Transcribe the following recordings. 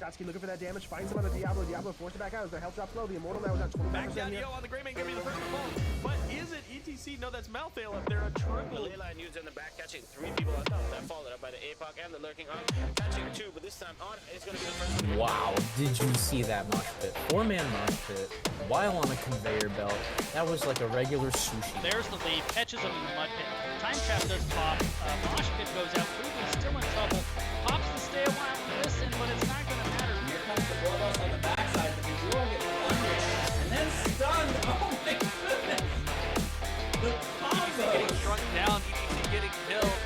Skotsky looking for that damage, finds him on the Diablo. Diablo forced it back out as their health drops low. The Immortal now is at 25% Back down, here. Yo on the Greymane, gonna be the first to fall. But is it ETC? No, that's Malthael up there. A triple. Leyline used in the back, catching 3 people on top. That followed up by the APOC and the lurking on. Catching 2, but this time on is going to be the first one. Wow, did you see that mosh pit? 4-man mosh pit while on a conveyor belt. That was like a regular sushi. There's the lead, catches him in the mud pit. Time trap does pop. Mosh pit goes out. Ruben's still in trouble. Pops to stay a while and listen, but it's not going to matter. Here comes the Blowboss on the backside. The Visual gets under and then stunned. Oh my goodness! The combo! Getting shrunk down, ETC getting killed.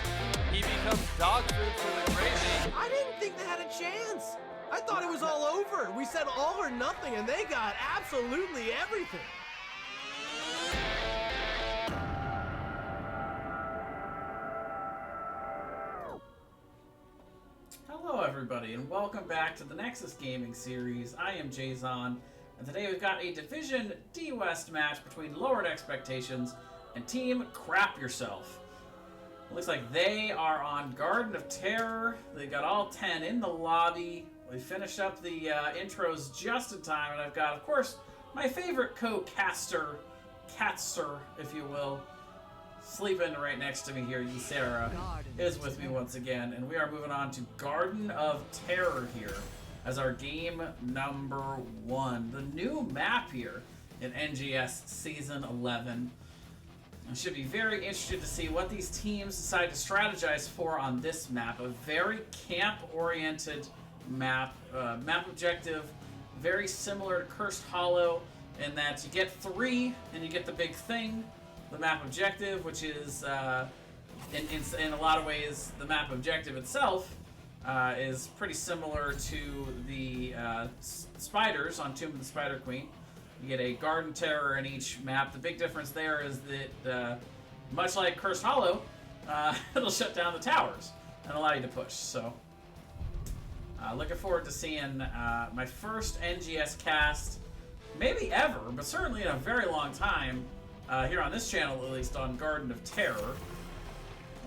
He becomes dog food for the Greymane. I didn't think they had a chance. I thought it was all over. We said all or nothing, and they got absolutely everything. Hello everybody, and welcome back to the Nexus Gaming Series. I am Jason, and today we've got a Division D West match between Lowered Expectations and Team Krap Yourself. It looks like they are on Garden of Terror. They got all 10 in the lobby. We finished up the intros just in time, and I've got, of course, my favorite co-caster, Catster, if you will, sleeping right next to me here. Ysera is with me once again, and we are moving on to Garden of Terror here as our game number 1. The new map here in NGS Season 11. I should be very interested to see what these teams decide to strategize for on this map. A very camp-oriented map. Map objective, very similar to Cursed Hollow in that you get 3 and you get the big thing. The map objective, which is, in a lot of ways, the map objective itself is pretty similar to the spiders on Tomb of the Spider Queen. You get a Garden Terror in each map. The big difference there is that, much like Cursed Hollow, it'll shut down the towers and allow you to push. So, looking forward to seeing my first NGS cast, maybe ever, but certainly in a very long time, here on this channel, at least, on Garden of Terror.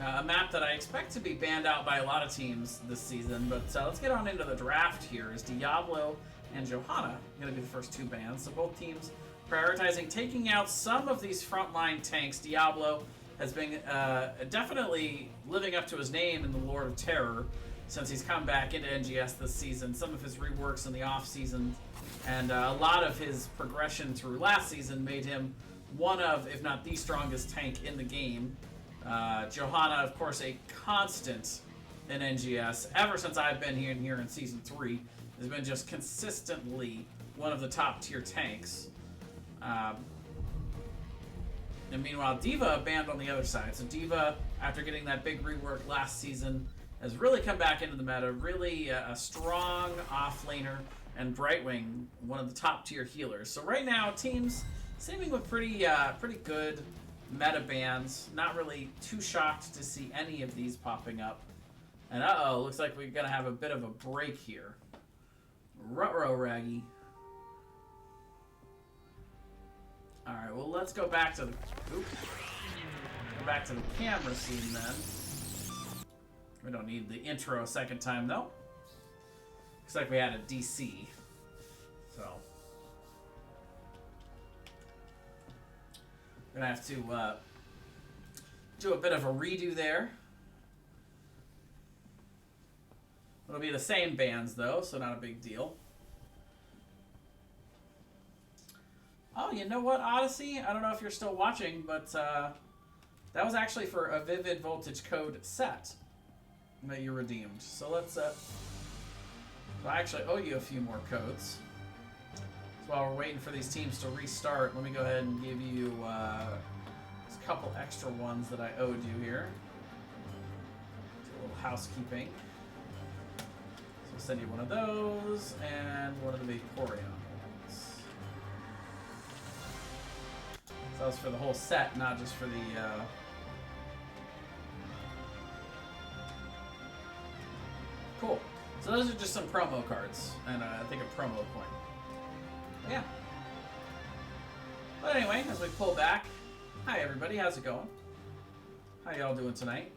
A map that I expect to be banned out by a lot of teams this season, but let's get on into the draft here. Is Diablo and Johanna going to be the first 2 bans? So both teams prioritizing taking out some of these frontline tanks. Diablo has been definitely living up to his name in the Lord of Terror since he's come back into NGS this season. Some of his reworks in the off-season and a lot of his progression through last season made him one of, if not the strongest tank in the game. Johanna, of course, a constant in NGS ever since I've been here in Season 3. Has been just consistently one of the top tier tanks. And meanwhile, D.Va banned on the other side. So D.Va, after getting that big rework last season, has really come back into the meta. Really a strong offlaner, and Brightwing, one of the top tier healers. So right now, teams seeming with pretty good meta bans. Not really too shocked to see any of these popping up. And looks like we're gonna have a bit of a break here. Ruh-roh, Raggy. Alright, well, let's go back to the... Oops. Go back to the camera scene, then. We don't need the intro a second time, though. Looks like we had a DC. So... We're gonna have to do a bit of a redo there. It'll be the same bands, though, so not a big deal. Oh, you know what, Odyssey? I don't know if you're still watching, but that was actually for a Vivid Voltage Code set that you redeemed. So let's... I actually owe you a few more codes. So while we're waiting for these teams to restart, let me go ahead and give you a couple extra ones that I owed you here. Do a little housekeeping. Send you one of those and one of the Vaporeon ones. So that was for the whole set, not just for the Cool. So those are just some promo cards and I think a promo coin. Yeah. But anyway, as we pull back, hi everybody, how's it going? How y'all doing tonight?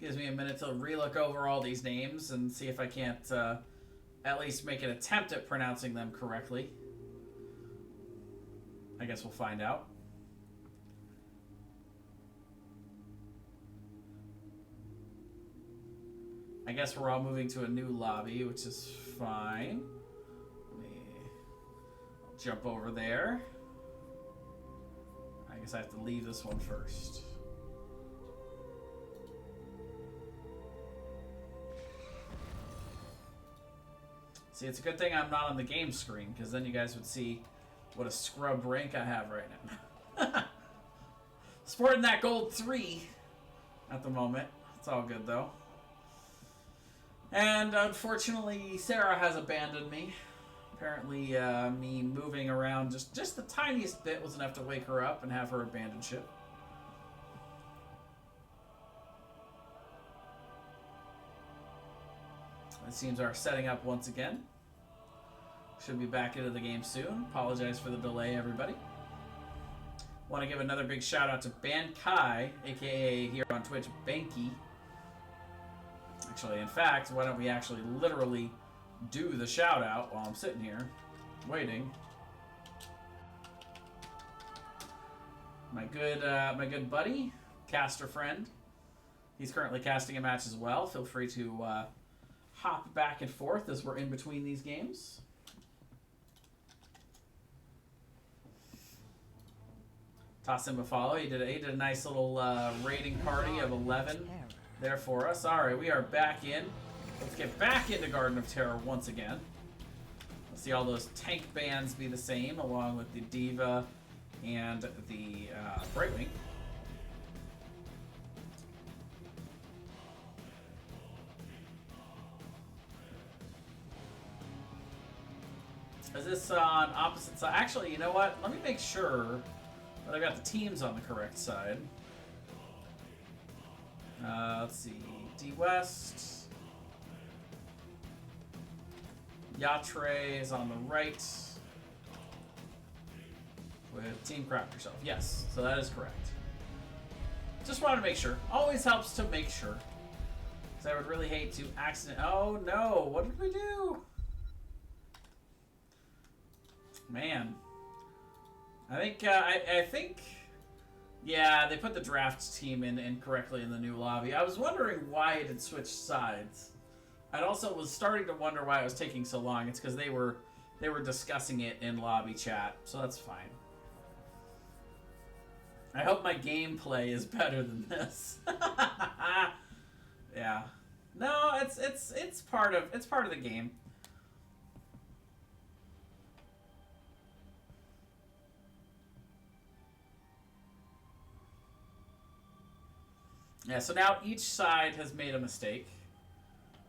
Gives me a minute to relook over all these names and see if I can't at least make an attempt at pronouncing them correctly. I guess we'll find out. I guess we're all moving to a new lobby, which is fine. Let me jump over there. I guess I have to leave this one first. See, it's a good thing I'm not on the game screen, because then you guys would see what a scrub rank I have right now. Sporting that gold 3 at the moment. It's all good, though. And unfortunately, Sarah has abandoned me. Apparently, me moving around just the tiniest bit was enough to wake her up and have her abandon ship. It seems our setting up once again. Should be back into the game soon. Apologize for the delay, everybody. Want to give another big shout out to Bankai, aka here on Twitch, Banky. Actually, in fact, why don't we actually literally do the shout out while I'm sitting here waiting. My good buddy, caster friend. He's currently casting a match as well. Feel free to hop back and forth as we're in between these games. Toss him a follow. He did a nice little raiding party of 11 there for us. All right, we are back in. Let's get back into Garden of Terror once again. Let's see all those tank bands be the same, along with the Diva and the Brightwing. Is this on opposite side? Actually, you know what? Let me make sure that I've got the teams on the correct side. Let's see. D West. Yatre is on the right. With Team Krap yourself. Yes, so that is correct. Just wanted to make sure. Always helps to make sure. Because I would really hate to accident. Oh no, what did we do? Man. I think, yeah, they put the draft team in incorrectly in the new lobby. I was wondering why it had switched sides. I also was starting to wonder why it was taking so long. It's because they were discussing it in lobby chat, so that's fine. I hope my gameplay is better than this. Yeah. No, it's part of the game. Yeah, so now each side has made a mistake.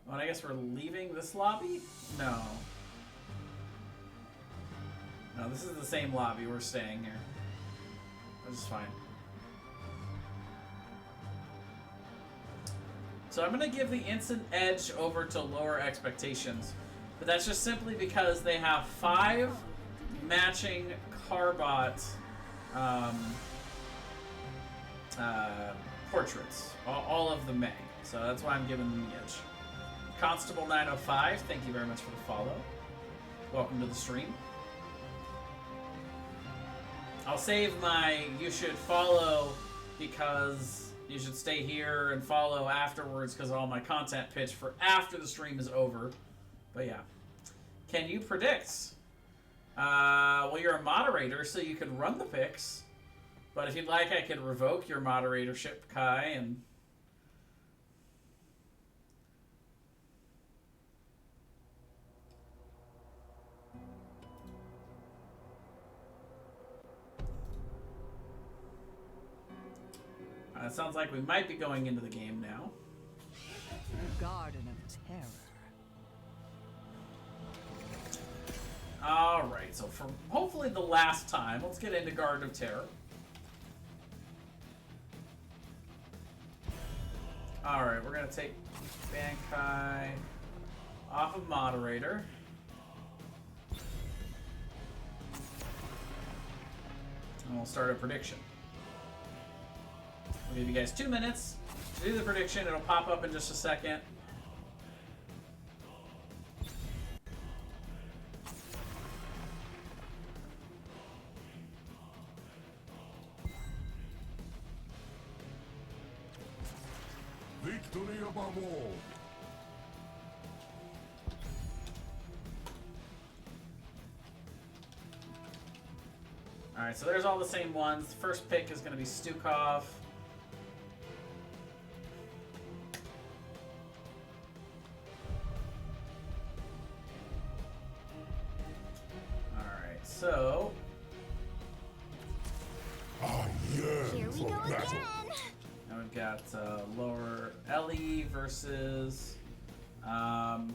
Oh, and I guess we're leaving this lobby? No. No, this is the same lobby. We're staying here. Which is fine. So I'm going to give the instant edge over to Lower Expectations. But that's just simply because they have 5 matching Carbot portraits. All of them may. So that's why I'm giving them the edge. Constable 905, thank you very much for the follow. Welcome to the stream. I'll save my you should follow because you should stay here and follow afterwards because all my content pitch for after the stream is over. But yeah. Can you predict? Well, you're a moderator, so you can run the picks. But if you'd like, I could revoke your moderatorship, Kai, and... it sounds like we might be going into the game now. Garden of Terror. Alright, so for hopefully the last time, let's get into Garden of Terror. Alright, we're going to take Bankai off of moderator. And we'll start a prediction. I'll give you guys 2 minutes To do the prediction, it'll pop up in just a second. Victory above all. Alright, so there's all the same ones. The first pick is going to be Stukov. Alright, so... I yearn Here we for go battle. again. now we've got lower Ellie versus TKR,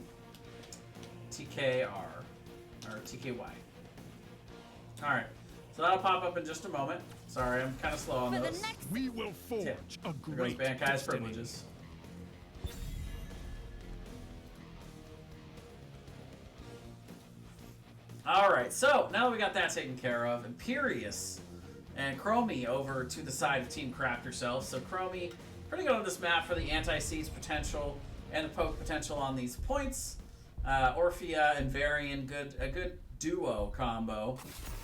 or TKY. Alright, so that'll pop up in just a moment. Sorry, I'm kind of slow on For the those. next We will forge Yeah. a There goes great Bankai's destiny. privileges. Alright, so now that we got that taken care of, Imperious and Chromie over to the side of Team Krap Yourself. So Chromie, pretty good on this map for the anti-siege potential and the poke potential on these points. Orphea and Varian, a good duo combo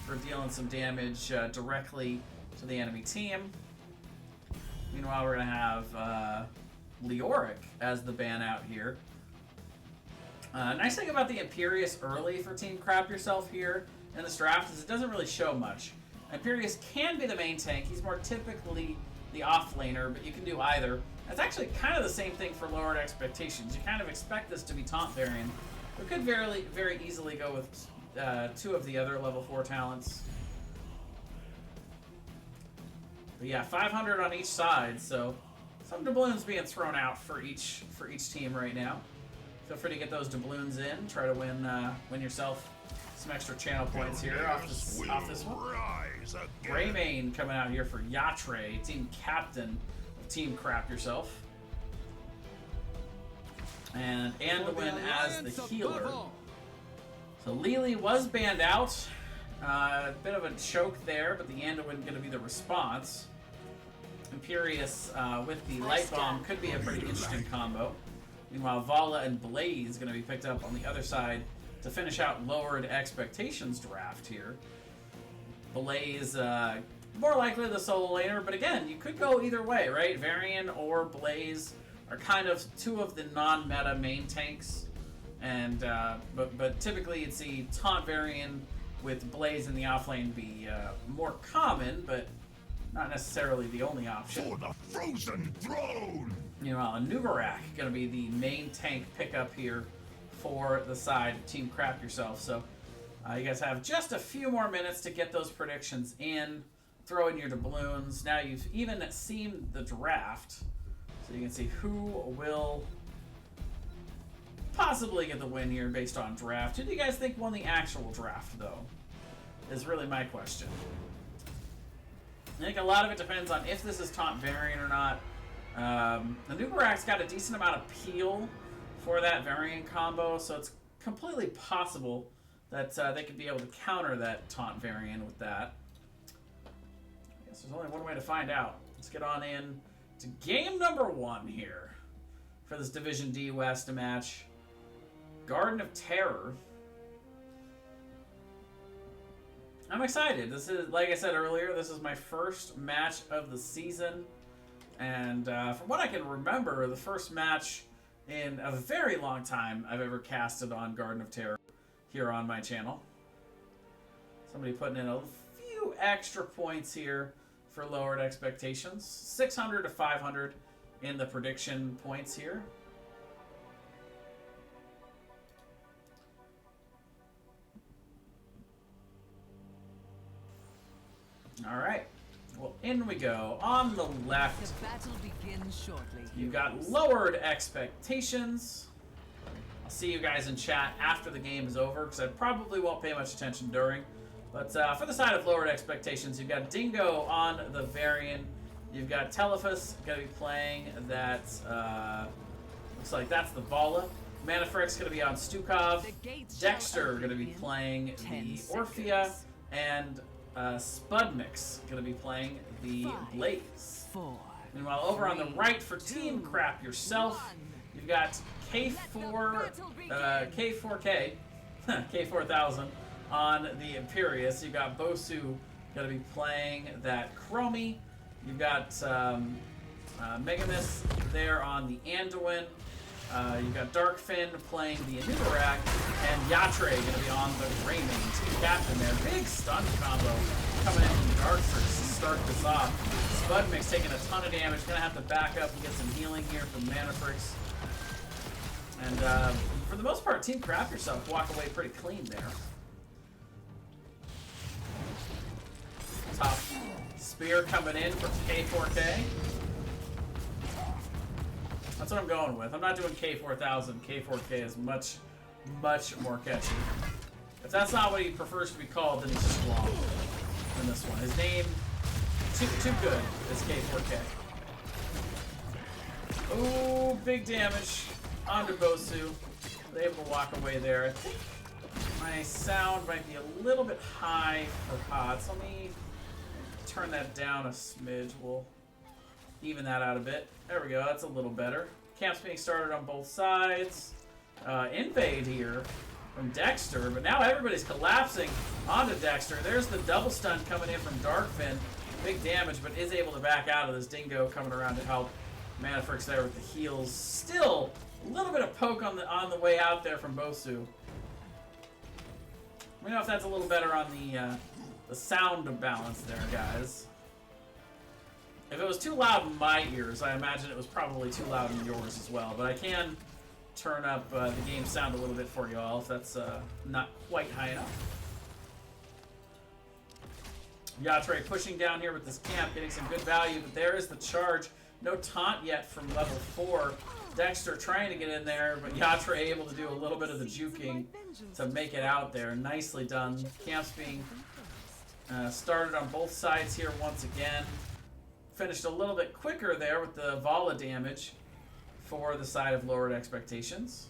for dealing some damage directly to the enemy team. Meanwhile, we're going to have Leoric as the ban out here. Nice thing about the Imperious early for Team Krap Yourself here in this draft is it doesn't really show much. Imperious can be the main tank. He's more typically the offlaner, but you can do either. That's actually kind of the same thing for lowered expectations. You kind of expect this to be Taunt Varian. We could very easily go with two of the other level 4 talents. But yeah, 500 on each side, so some doubloons being thrown out for each team right now. Feel free to get those doubloons in. Try to win yourself some extra channel points here off this one. Rise again. Greymane coming out here for Yatre, team captain of Team Krap Yourself. And Anduin as the healer. So Lily was banned out. A bit of a choke there, but the Anduin going to be the response. Imperious with the Light Bomb could be a pretty interesting combo. Meanwhile, Vala and Blaze going to be picked up on the other side to finish out lowered expectations draft here. Blaze, more likely the solo laner, but again, you could go either way, right? Varian or Blaze are kind of two of the non-meta main tanks, and but typically you'd see Taunt Varian with Blaze in the offlane be more common, but not necessarily the only option. For the frozen throne. Meanwhile, a Nugarak going to be the main tank pickup here for the side of Team Krap Yourself. So you guys have just a few more minutes to get those predictions in. Throw in your doubloons. Now you've even seen the draft, so you can see who will possibly get the win here based on draft. Who do you guys think won the actual draft, though? Is really my question. I think a lot of it depends on if this is Taunt Varian or not. The Nugarak's got a decent amount of peel for that Varian combo, so it's completely possible that they could be able to counter that Taunt Varian with that. I guess there's only one way to find out. Let's get on in to game number 1 here for this Division D West match. Garden of Terror. I'm excited. This is, like I said earlier, this is my first match of the season. And from what I can remember, the first match in a very long time I've ever casted on Garden of Terror here on my channel. Somebody putting in a few extra points here for lowered expectations. 600 to 500 in the prediction points here. All right. Well, in we go. On the left, The battle begins shortly. you got lowered expectations. I'll see you guys in chat after the game is over, because I probably won't pay much attention during. But for the side of lowered expectations, you've got Dingo on the Varian. You've got Telephus going to be playing that, looks like that's the Vala. Manafrix going to be on Stukov. The gates shall Dexter going to be open playing 10 the seconds. Orphea. And Spudmix going to be playing the 5, Blaze. 4, Meanwhile, over on the right for Team Krap Yourself, you've got K4K, K4000 on the Imperious. You've got Bosu going to be playing that Chromie. You've got Megamis there on the Anduin. You've got Darkfin playing the Anubarak, and Yatre going to be on the Greymane. Team captain there. Big stun combo coming in from Darkfin to start this off. Spudmix taking a ton of damage. Going to have to back up and get some healing here from Manafrix. And for the most part, Team Krap Yourself walk away pretty clean there. Top spear coming in from K4K. That's what I'm going with. I'm not doing K4000. K4K is much, much more catchy. If that's not what he prefers to be called, then he's just wrong in this one. His name, too good, is K4K. Ooh, big damage onto Bosu. They're able to walk away there. I think my sound might be a little bit high for HOTS. Let me turn that down a smidge. We'll even that out a bit. There we go, that's a little better. Camp's being started on both sides. Invade here from Dexter, but now everybody's collapsing onto Dexter. There's the double stun coming in from Darkfin. Big damage, but is able to back out of this. Dingo coming around to help Manafrix there with the heals. Still a little bit of poke on the way out there from Bosu. Let me know if that's a little better on the sound balance there, guys. If it was too loud in my ears, I imagine it was probably too loud in yours as well. But I can turn up the game sound a little bit for you all if that's not quite high enough. Yatre pushing down here with this camp, getting some good value, but there is the charge. No taunt yet from level 4. Dexter trying to get in there, but Yatre able to do a little bit of the juking to make it out there. Nicely done. Camps being started on both sides here once again. Finished a little bit quicker there with the Vala damage for the side of Lowered Expectations.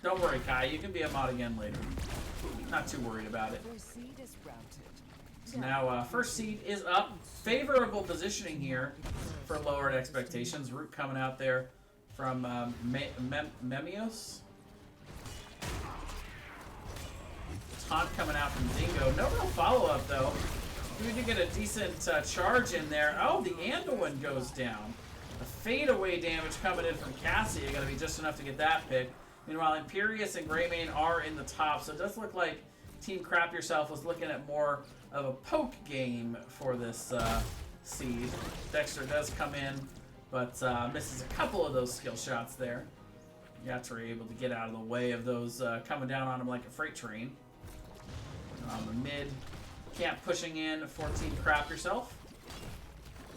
Don't worry, Kai. You can be a mod again later. Not too worried about it. So now, first seed is up. Favorable positioning here for Lowered Expectations. Root coming out there from Memios. Taunt coming out from Dingo. No real follow-up, though. We do get a decent charge in there. Oh, the Anduin goes down. The fadeaway damage coming in from Cassie. Going to be just enough to get that pick. Meanwhile, Imperious and Greymane are in the top, so it does look like Team Krap Yourself was looking at more of a poke game for this seed. Dexter does come in, but misses a couple of those skill shots there. Yatre able to get out of the way of those coming down on him like a freight train. On the mid, Camp pushing in for Team Krap Yourself.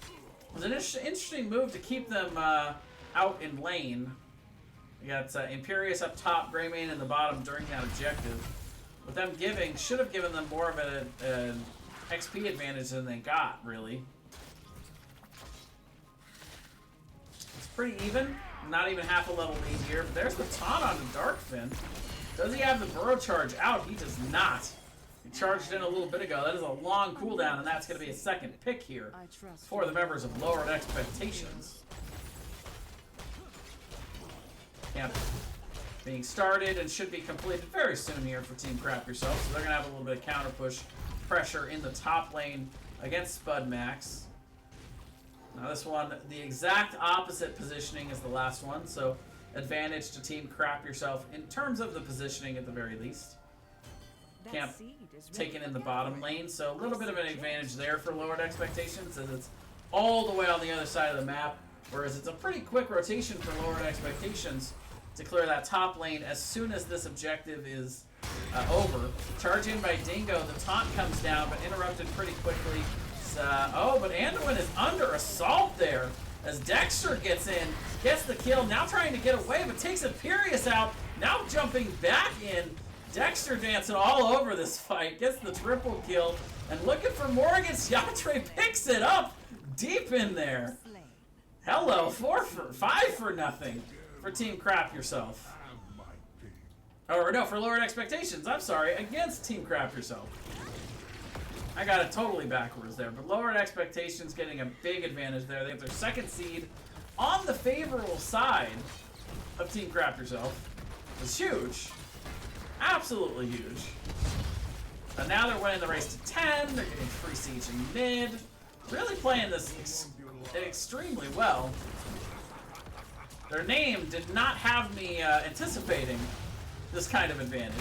It was an interesting move to keep them out in lane. We got Imperious up top, Greymane in the bottom during that objective. With them should have given them more of an XP advantage than they got, really. It's pretty even. Not even half a level lead here. But there's the taunt onto Darkfin. Does he have the burrow charge out? He does not. He charged in a little bit ago. That is a long cooldown, and that's going to be a second pick here for the members of Lowered Expectations. Camp being started and should be completed very soon here for Team Krap Yourself. So they're going to have a little bit of counter push pressure in the top lane against Spudmax. Now this one, the exact opposite positioning as the last one. So advantage to Team Krap Yourself in terms of the positioning at the very least. Camp taken in the bottom lane. So a little bit of an advantage there for Lowered Expectations as it's all the way on the other side of the map. Whereas it's a pretty quick rotation for Lowered Expectations to clear that top lane as soon as this objective is over. Charge in by Dingo. The taunt comes down, but interrupted pretty quickly. Oh, but Anduin is under assault there as Dexter gets in, gets the kill. Now trying to get away, but takes Imperious out. Now jumping back in. Dexter dancing all over this fight. Gets the triple kill. And looking for more against Yatre. Picks it up deep in there. Hello, 5 for nothing for Team Krap Yourself. Or no, for Lowered Expectations, I'm sorry, against Team Krap Yourself. I got it totally backwards there, but Lowered Expectations getting a big advantage there. They have their second seed on the favorable side of Team Krap Yourself. It's huge. Absolutely huge. And now they're winning the race to 10. They're getting free siege in mid. Really playing this extremely well. Their name did not have me anticipating this kind of advantage.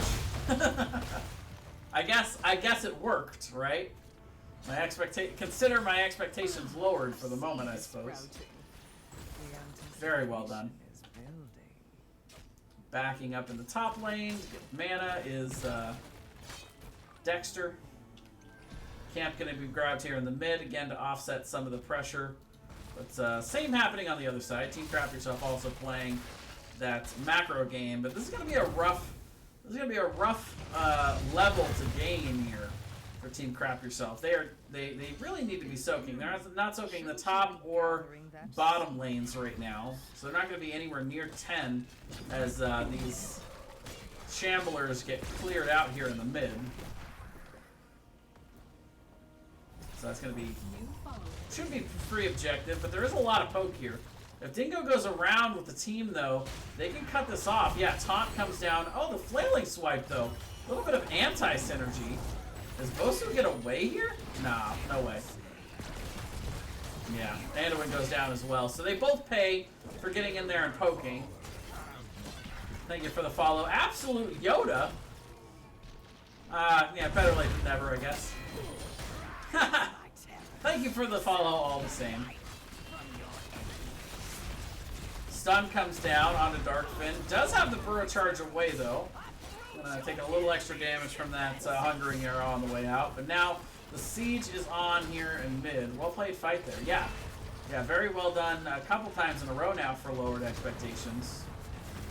I guess it worked, right? Consider my expectations lowered for the moment, I suppose. Very well done. Backing up in the top lane to get mana is Dexter. Camp going to be grabbed here in the mid again to offset some of the pressure. But same happening on the other side. Team Krap Yourself also playing that macro game, but this is going to be a rough. This is going to be a rough level to gain here for Team Krap Yourself. They really need to be soaking. They're not soaking the top or bottom lanes right now, so they're not going to be anywhere near 10 as these Shamblers get cleared out here in the mid. So that's going to be, should be free objective, but there is a lot of poke here. If Dingo goes around with the team, though, they can cut this off. Yeah, Taunt comes down. Oh, the flailing swipe, though. A little bit of anti-synergy. Does Bosu get away here? Nah, no way. Yeah, Anduin goes down as well. So they both pay for getting in there and poking. Thank you for the follow. Absolute Yoda. Yeah, better late than never, I guess. Thank you for the follow all the same. Stun comes down onto Darkfin. Does have the burrow charge away, though. Taking a little extra damage from that Hungering Arrow on the way out. But now the siege is on here in mid. Well played fight there. Yeah. Yeah, very well done a couple times in a row now for Lowered Expectations.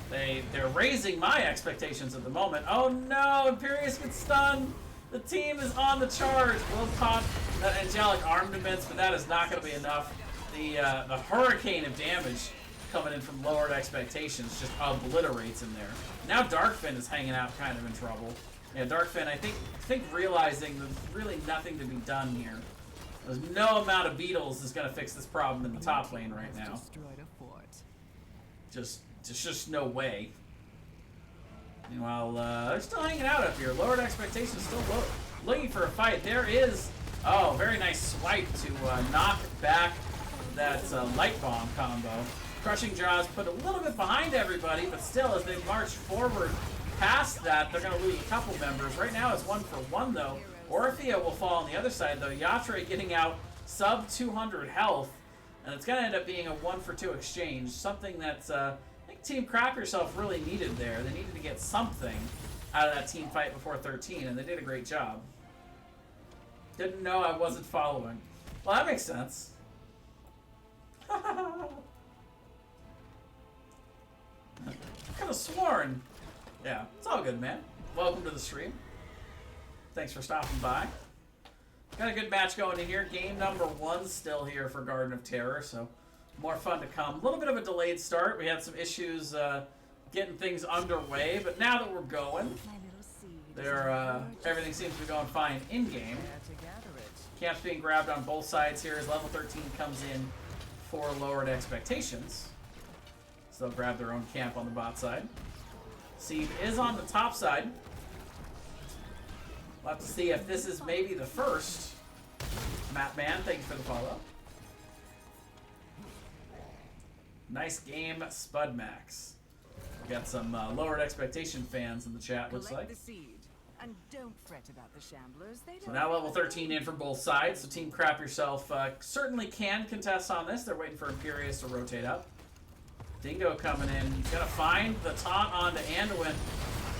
They're raising my expectations at the moment. Oh no, Imperius gets stunned. The team is on the charge. Will caught that angelic armaments, but that is not going to be enough. The hurricane of damage coming in from Lowered Expectations just obliterates in there. Now Darkfin is hanging out kind of in trouble. Yeah, Darkfin, I think realizing there's really nothing to be done here. There's no amount of beetles is going to fix this problem in the top lane right now. Just no way. Meanwhile, they're still hanging out up here. Lowered Expectations still looking for a fight. There is, oh, very nice swipe to knock back that light bomb combo. Crushing Jaws put a little bit behind everybody, but still, as they march forward past that, they're going to lose a couple members. Right now, it's 1-for-1, though. Orphea will fall on the other side, though. Yatre getting out sub 200 health, and it's going to end up being a 1-for-2 exchange. Something that's, I think Team Krap Yourself really needed there. They needed to get something out of that team fight before 13, and they did a great job. Didn't know I wasn't following. Well, that makes sense. Could have sworn. Yeah, it's all good, man. Welcome to the stream. Thanks for stopping by. Got a good match going in here. Game number 1 still here for Garden of Terror, so more fun to come. A little bit of a delayed start. We had some issues getting things underway, but now that we're going, everything seems to be going fine in-game. Camp's being grabbed on both sides here as level 13 comes in for Lowered Expectations. So they'll grab their own camp on the bot side. Seed is on the top side. We'll have to see if this is maybe the first. Matt Man, thank you for the follow. Nice game, Spudmax. We got some Lowered Expectation fans in the chat, looks like. And don't fret about the Shamblers. So now level 13 in for both sides. So Team Krap Yourself certainly can contest on this. They're waiting for Imperius to rotate up. Dingo coming in. He's going to find the taunt onto Anduin.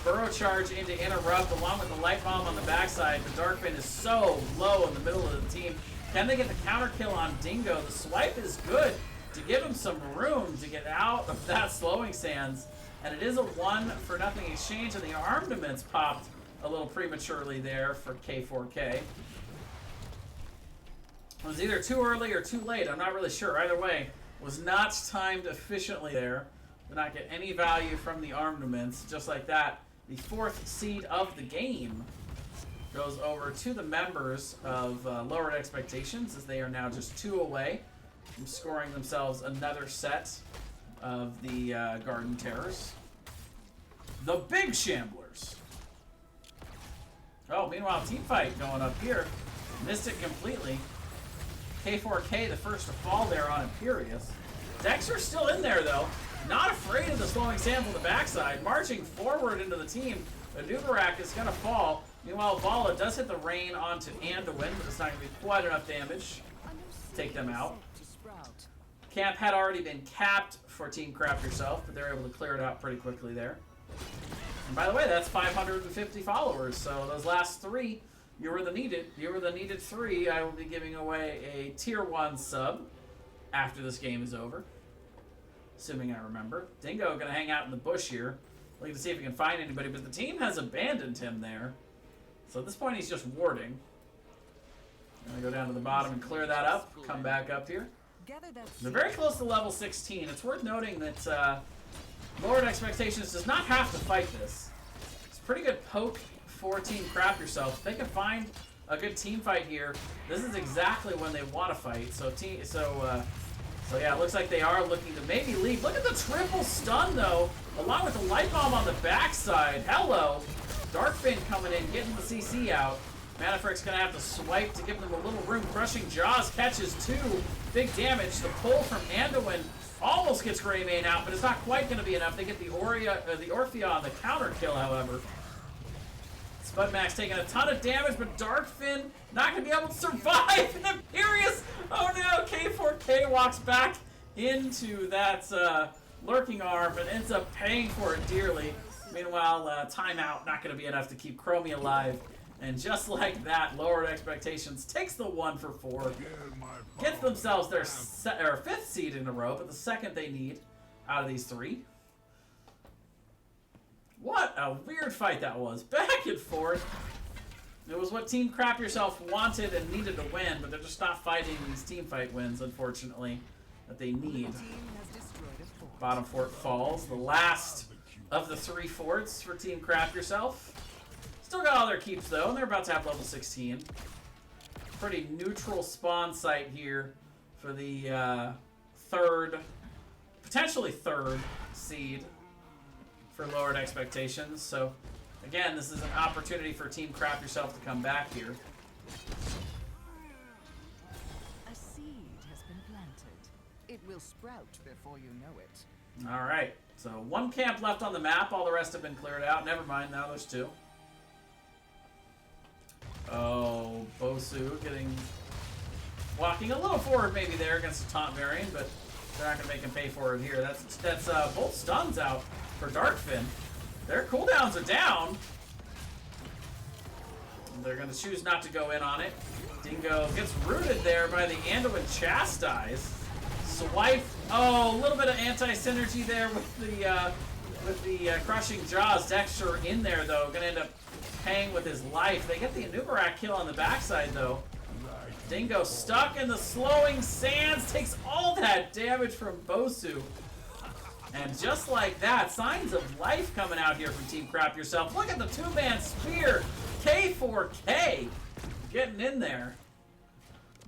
Burrow charge in to interrupt along with the light bomb on the backside. But Darkfin is so low in the middle of the team. Can they get the counter kill on Dingo? The swipe is good to give him some room to get out of that slowing sands. And it is a 1-for-0 exchange, and the armaments popped a little prematurely there for K4K. It was either too early or too late. I'm not really sure. Either way, was not timed efficiently there. Did not get any value from the armaments. Just like that, the 4th seed of the game goes over to the members of Lowered Expectations, as they are now just 2 away from scoring themselves another set of the Garden Terrors. The Big Shamblers. Oh, meanwhile, team fight going up here. Missed it completely. K4K, the first to fall there on Imperious. Dexter's still in there, though. Not afraid of the slowing sand from the backside. Marching forward into the team. Anubarak is going to fall. Meanwhile, Vala does hit the rain onto Anduin, but it's not going to be quite enough damage to take them out. Camp had already been capped for Team Krap Yourself, but they're able to clear it out pretty quickly there. And by the way, that's 550 followers, so those last 3, you were the needed 3. I will be giving away a Tier 1 sub after this game is over. Assuming I remember. Dingo gonna hang out in the bush here, looking to see if he can find anybody, but the team has abandoned him there. So at this point he's just warding. Gonna go down to the bottom and clear that up, come back up here. They're very close to level 16. It's worth noting that Lowered Expectations does not have to fight this. It's a pretty good poke for Team Krap Yourself. If they can find a good team fight here, this is exactly when they want to fight. So yeah, it looks like they are looking to maybe leave. Look at the triple stun, though, along with the light bomb on the backside. Hello. Darkfin coming in, getting the CC out. Manafric's going to have to swipe to give them a little room. Crushing Jaws catches 2. Big damage. The pull from Anduin almost gets Greymane out, but it's not quite going to be enough. They get the Orphea on the counter kill, however. Spudmax taking a ton of damage, but Darkfin not going to be able to survive. Imperious! Oh no! K4K walks back into that lurking arm, but ends up paying for it dearly. Meanwhile, timeout not going to be enough to keep Chromie alive. And just like that, Lowered Expectations takes the 1 for 4. Gets themselves their 5th seed in a row, but the 2nd they need out of these 3. What a weird fight that was. Back and forth. It was what Team Krap Yourself wanted and needed to win, but they're just not fighting these team fight wins, unfortunately, that they need. Bottom fort falls. The last of the 3 forts for Team Krap Yourself. Still got all their keeps, though, and they're about to have level 16. Pretty neutral spawn site here for the potentially third seed for Lowered Expectations. So, again, this is an opportunity for Team Krap Yourself to come back here. A seed has been planted. It will sprout before you know it. All right, so 1 camp left on the map. All the rest have been cleared out. Never mind, now there's 2. Oh, Bosu walking a little forward maybe there against the taunt variant, but they're not going to make him pay for it here. That's both stuns out for Darkfin. Their cooldowns are down. They're going to choose not to go in on it. Dingo gets rooted there by the Anduin Chastise. Swipe. Oh, a little bit of anti-synergy there with the Crushing Jaws. Dexter in there, though. Going to end up paying with his life. They get the Anubarak kill on the backside, though. Dingo stuck in the slowing sands. Takes all that damage from Bosu. And just like that, signs of life coming out here from Team Krap Yourself. Look at the 2-man spear. K4K getting in there.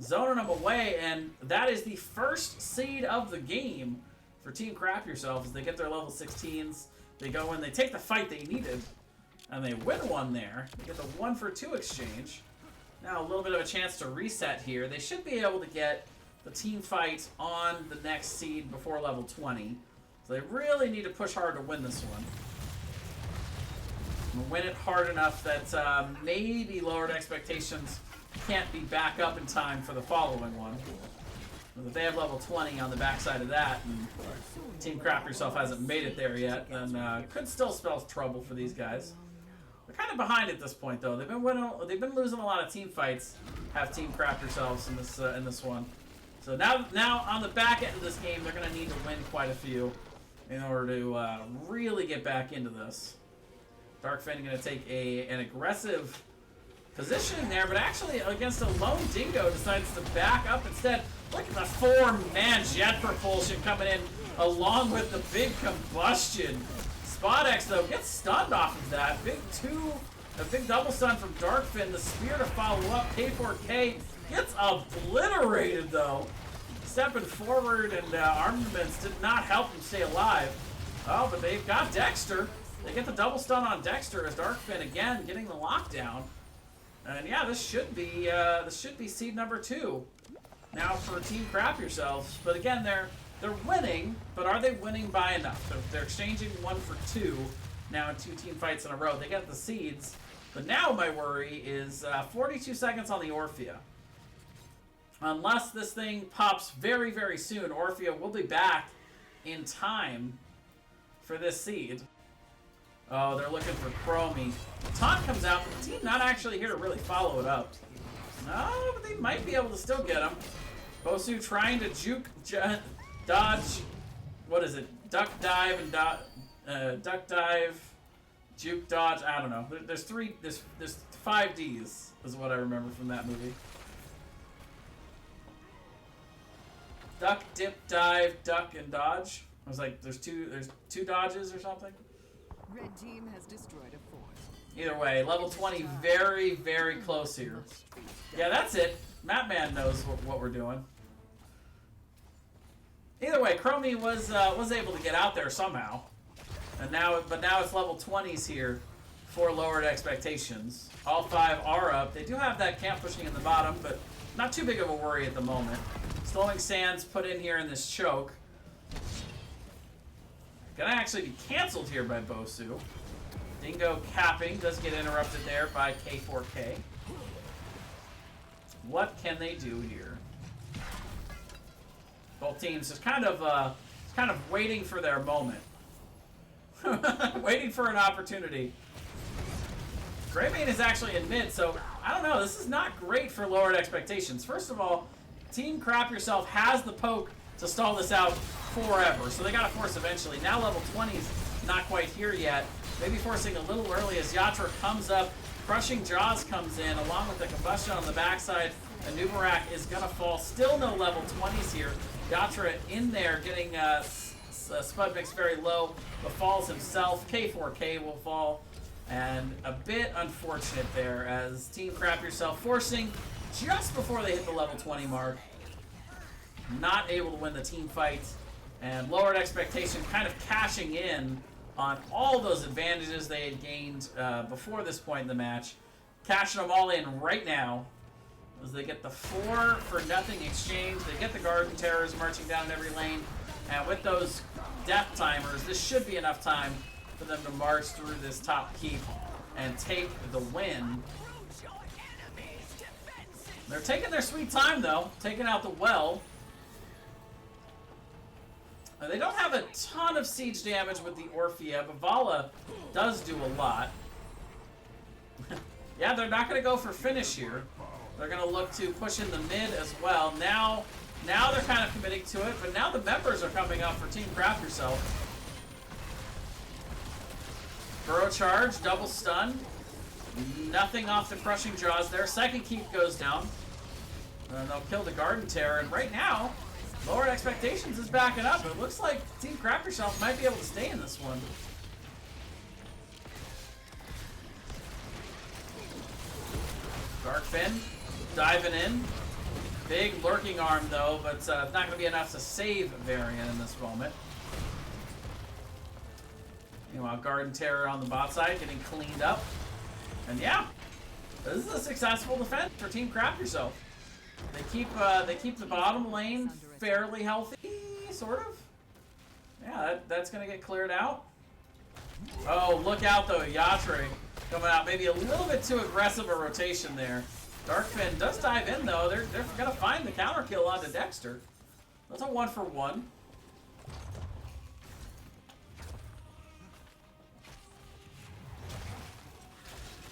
Zoning them away, and that is the 1st seed of the game for Team Krap Yourself as they get their level 16s. They go in, they take the fight they needed, and they win one there. They get the 1 for 2 exchange. Now a little bit of a chance to reset here. They should be able to get the team fight on the next seed before level 20. So they really need to push hard to win this one. And win it hard enough that maybe Lowered Expectations can't be back up in time for the following one. But if they have level 20 on the backside of that, and Team Krap Yourself hasn't made it there yet, then could still spell trouble for these guys. They're kind of behind at this point, though. They've been losing a lot of team fights. Have Team Krap Yourselves in this one. So now on the back end of this game, they're going to need to win quite a few in order to really get back into this. Darkfin going to take an aggressive position there, but actually against a lone Dingo decides to back up instead. Look at the 4-man jet propulsion coming in along with the big combustion. Spot X though gets stunned off of that. A big double stun from Darkfin. The spear to follow up. K4K gets obliterated though. Stepping forward, and armaments did not help him stay alive. Oh, but they've got Dexter. They get the double stun on Dexter as Darkfin again getting the lockdown. And yeah, this should be seed number 2 now for Team Krap Yourselves. But again, they're winning, but are they winning by enough? They're exchanging 1 for 2 now in 2 team fights in a row. They get the seeds, but now my worry is 42 seconds on the Orphea. Unless this thing pops very, very soon, Orphea will be back in time for this seed. Oh, they're looking for Chromie. Taunt comes out, but the team not actually here to really follow it up. No, but they might be able to still get him. Bosu trying to dodge, what is it? Duck dive and duck dive, juke dodge. I don't know. There's 5 Ds is what I remember from that movie. Duck, dip, dive, duck, and dodge. I was like, there's two dodges or something. Red team has destroyed a fort. Either way, level 20, very, very close here. Yeah, that's it. Mapman knows what we're doing. Either way, Chromie was able to get out there somehow, and now it's level 20s here for Lowered Expectations. All 5 are up. They do have that camp pushing in the bottom, but not too big of a worry at the moment. Slowing Sands put in here in this choke. Gonna actually be canceled here by Bosu. Dingo capping does get interrupted there by K4K. What can they do here? Both teams just kind of waiting for their moment. Waiting for an opportunity. Greymane is actually in mid, so I don't know. This is not great for Lowered Expectations. First of all, Team Krap Yourself has the poke to stall this out forever, so they gotta force eventually. Now level 20's not quite here yet. Maybe forcing a little early as Yatra comes up. Crushing Jaws comes in along with the combustion on the backside. And Nubarak is gonna fall. Still no level 20s here. Yatra in there getting Spud Mix very low, but falls himself. K4K will fall. And a bit unfortunate there as Team Krap Yourself forcing just before they hit the level 20 mark. Not able to win the team fight. And Lowered Expectation kind of cashing in on all those advantages they had gained before this point in the match. Cashing them all in right now as they get the 4 for nothing exchange. They get the Garden Terrors marching down every lane. And with those death timers, this should be enough time for them to march through this top keep and take the win. They're taking their sweet time though, taking out the well. They don't have a ton of siege damage with the Orphea, but Vala does do a lot. Yeah, they're not going to go for finish here. They're going to look to push in the mid as well. Now they're kind of committing to it, but now the members are coming up for Team Krap Yourself. Burrow charge, double stun. Nothing off the crushing jaws there. Second keep goes down. And they'll kill the Garden Terror, and right now, Lowered Expectations is backing up. It looks like Team Krap Yourself might be able to stay in this one. Darkfin diving in. Big lurking arm though, but it's not going to be enough to save Varian in this moment. Meanwhile, Garden Terror on the bot side getting cleaned up. And yeah, this is a successful defense for Team Krap Yourself. They keep the bottom lane fairly healthy, sort of. Yeah, that's gonna get cleared out. Oh, look out though, Yatra coming out. Maybe a little bit too aggressive a rotation there. Darkfin does dive in though. They're gonna find the counter kill onto Dexter. That's a 1-for-1.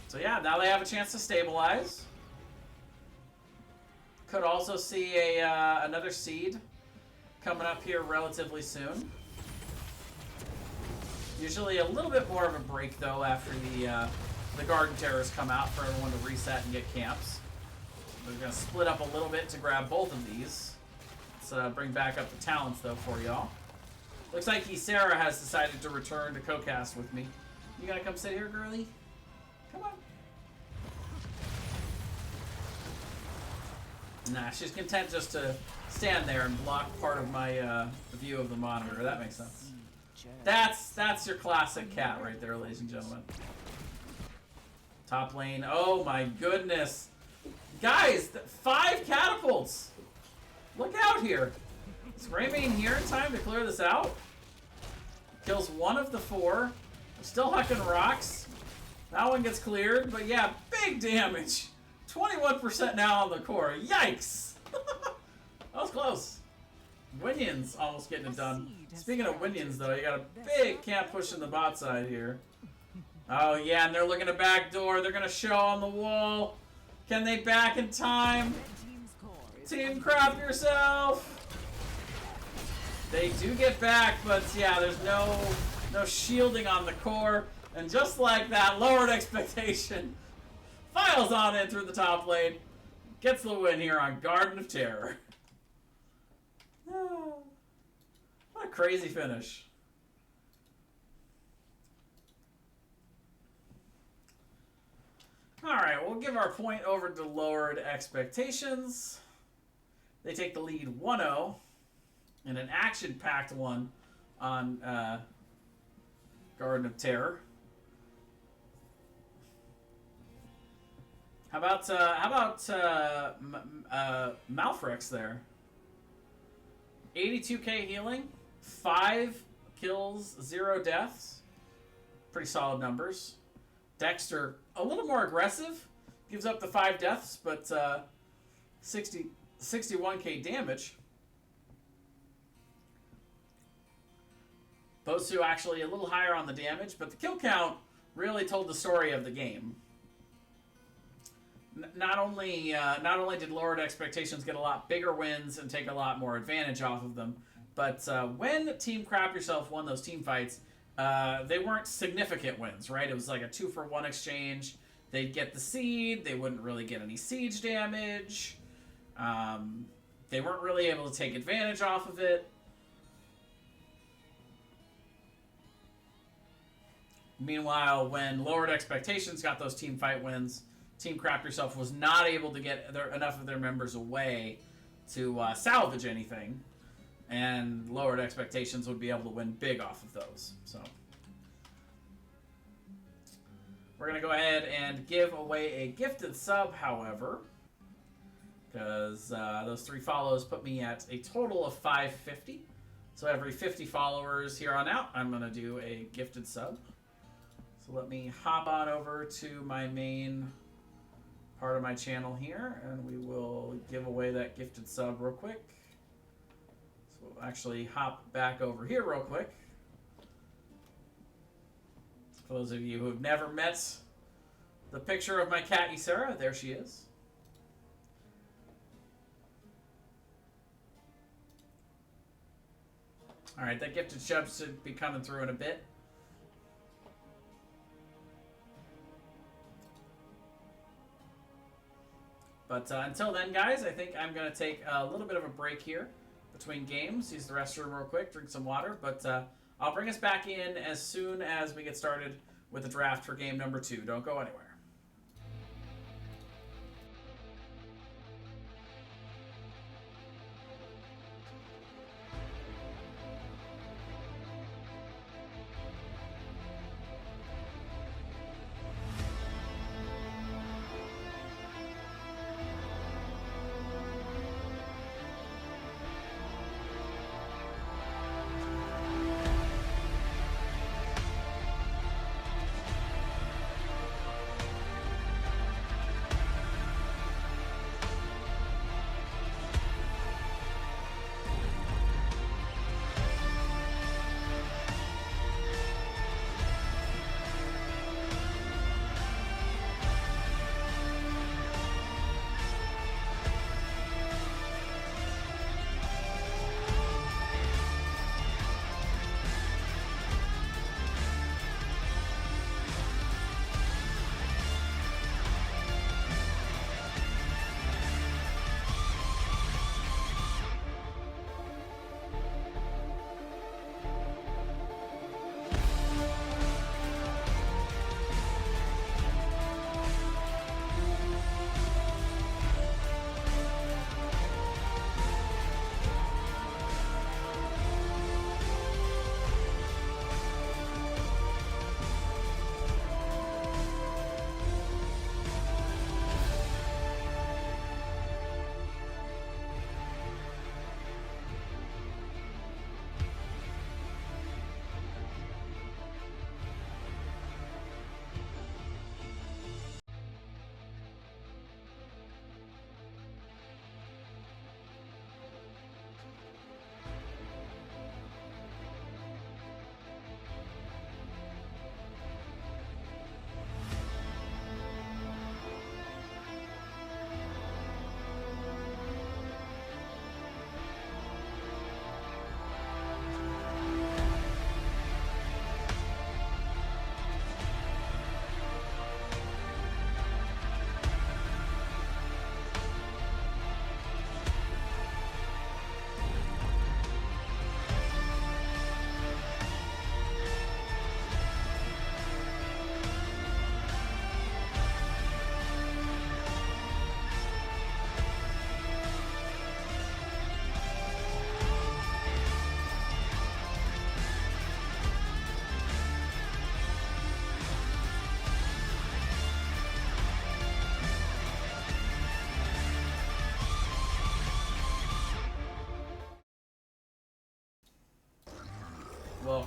So yeah, now they have a chance to stabilize. Could also see another seed coming up here relatively soon. Usually a little bit more of a break though after the Garden Terrors come out for everyone to reset and get camps. We're gonna split up a little bit to grab both of these. Let's bring back up the talents though for y'all. Looks like Sarah has decided to return to co-cast with me. You gotta come sit here, girlie? Come on. Nah, she's content just to stand there and block part of my view of the monitor. That makes sense. That's your classic cat right there, ladies and gentlemen. Top lane. Oh my goodness. Guys, 5 catapults. Look out here. Is Raymane here in time to clear this out? Kills 1 of the 4. Still hucking rocks. That one gets cleared, but yeah, big damage. 21% now on the core. Yikes! That was close. Winions almost getting it done. Speaking of Winions, though, you got a big camp push in the bot side here. Oh yeah, and they're looking to backdoor. They're gonna show on the wall. Can they back in time? Team Krap yourself. They do get back, but yeah, there's no shielding on the core. And just like that, lowered expectation files on in through the top lane. Gets the win here on Garden of Terror. What a crazy finish. Alright, we'll give our point over to lowered expectations. They take the lead 1-0 in an action-packed one on Garden of Terror. How about Malfrix there? 82k healing, 5 kills, 0 deaths. Pretty solid numbers. Dexter, a little more aggressive, gives up the 5 deaths, but 61k damage. Bosu actually a little higher on the damage, but the kill count really told the story of the game. Not only did lowered expectations get a lot bigger wins and take a lot more advantage off of them, but when Team Krap Yourself won those team fights, they weren't significant wins, right? It was like a 2-for-1 exchange. They'd get the seed. They wouldn't really get any siege damage. They weren't really able to take advantage off of it. Meanwhile, when lowered expectations got those team fight wins, Team Krap Yourself was not able to get enough of their members away to salvage anything, and lowered expectations would be able to win big off of those. So we're going to go ahead and give away a gifted sub, however, because those 3 follows put me at a total of 550. So every 50 followers here on out, I'm going to do a gifted sub. So let me hop on over to my main part of my channel here, and we will give away that gifted sub real quick. So we'll actually hop back over here real quick. For those of you who have never met the picture of my cat Ysera, there she is. Alright, that gifted sub should be coming through in a bit. But until then, guys, I think I'm going to take a little bit of a break here between games, use the restroom real quick, drink some water. But I'll bring us back in as soon as we get started with the draft for game number 2. Don't go anywhere.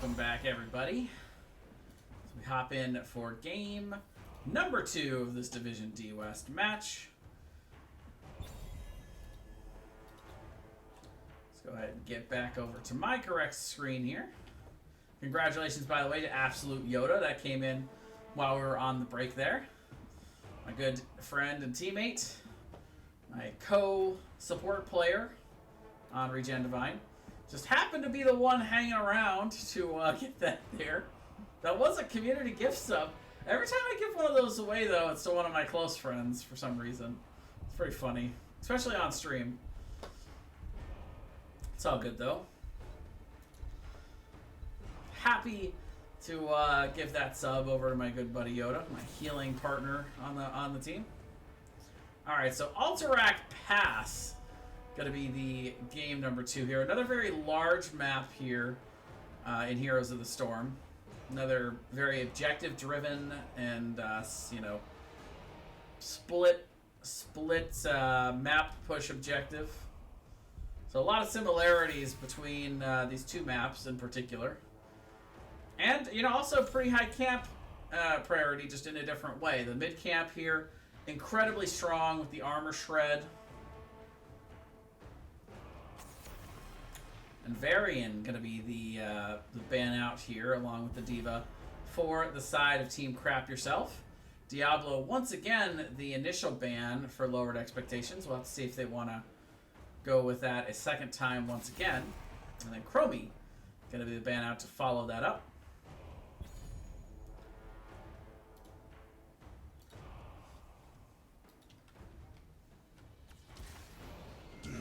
Welcome back, everybody. So we hop in for game number 2 of this Division D West match. Let's go ahead and get back over to my correct screen here. Congratulations, by the way, to Absolute Yoda. That came in while we were on the break there. My good friend and teammate. My co-support player on Regen Divine. Just happened to be the one hanging around to get that there. That was a community gift sub. Every time I give one of those away, though, it's to one of my close friends for some reason. It's pretty funny, especially on stream. It's all good, though. Happy to give that sub over to my good buddy Yoda, my healing partner on the team. All right, so Alterac Pass. Going to be the game number 2 here. Another very large map here in Heroes of the Storm. Another very objective-driven and, you know, split map push objective. So a lot of similarities between these 2 maps in particular. And, you know, also pretty high camp priority, just in a different way. The mid camp here, incredibly strong with the armor shred. And Varian going to be the ban out here, along with the Diva, for the side of Team Krap Yourself. Diablo, once again, the initial ban for lowered expectations. We'll have to see if they want to go with that a second time once again. And then Chromie, going to be the ban out to follow that up.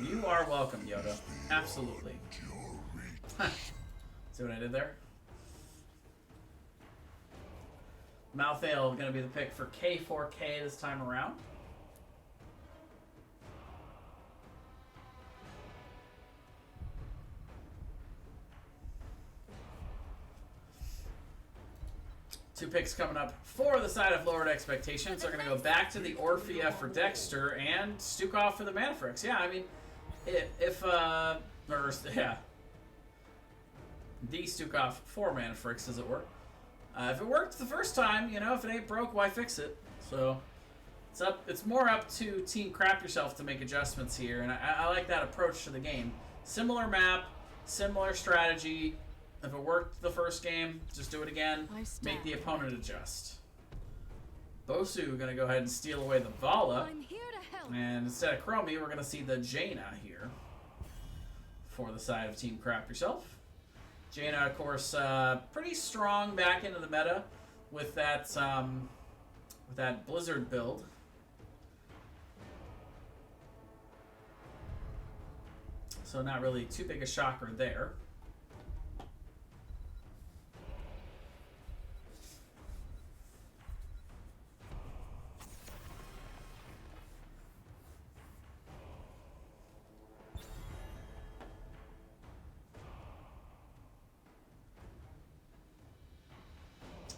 You are welcome, Yoda. Absolutely. See what I did there? Malthael going to be the pick for K4K this time around. Two picks coming up for the side of lowered expectations. They're going to go back to the Orphea for Dexter and Stukov for the Manafrix. Yeah, I mean, the Stukov for Manafrix, as it were. If it worked the first time, you know, if it ain't broke, why fix it? So it's more up to Team Krap Yourself to make adjustments here, and I like that approach to the game. Similar map, similar strategy. If it worked the first game, just do it again. Make the opponent adjust. Bosu going to go ahead and steal away the Vala. I'm here to help. And instead of Chromie, we're going to see the Jaina here for the side of Team Krap Yourself. Jaina, of course, pretty strong back into the meta with that Blizzard build. So not really too big a shocker there.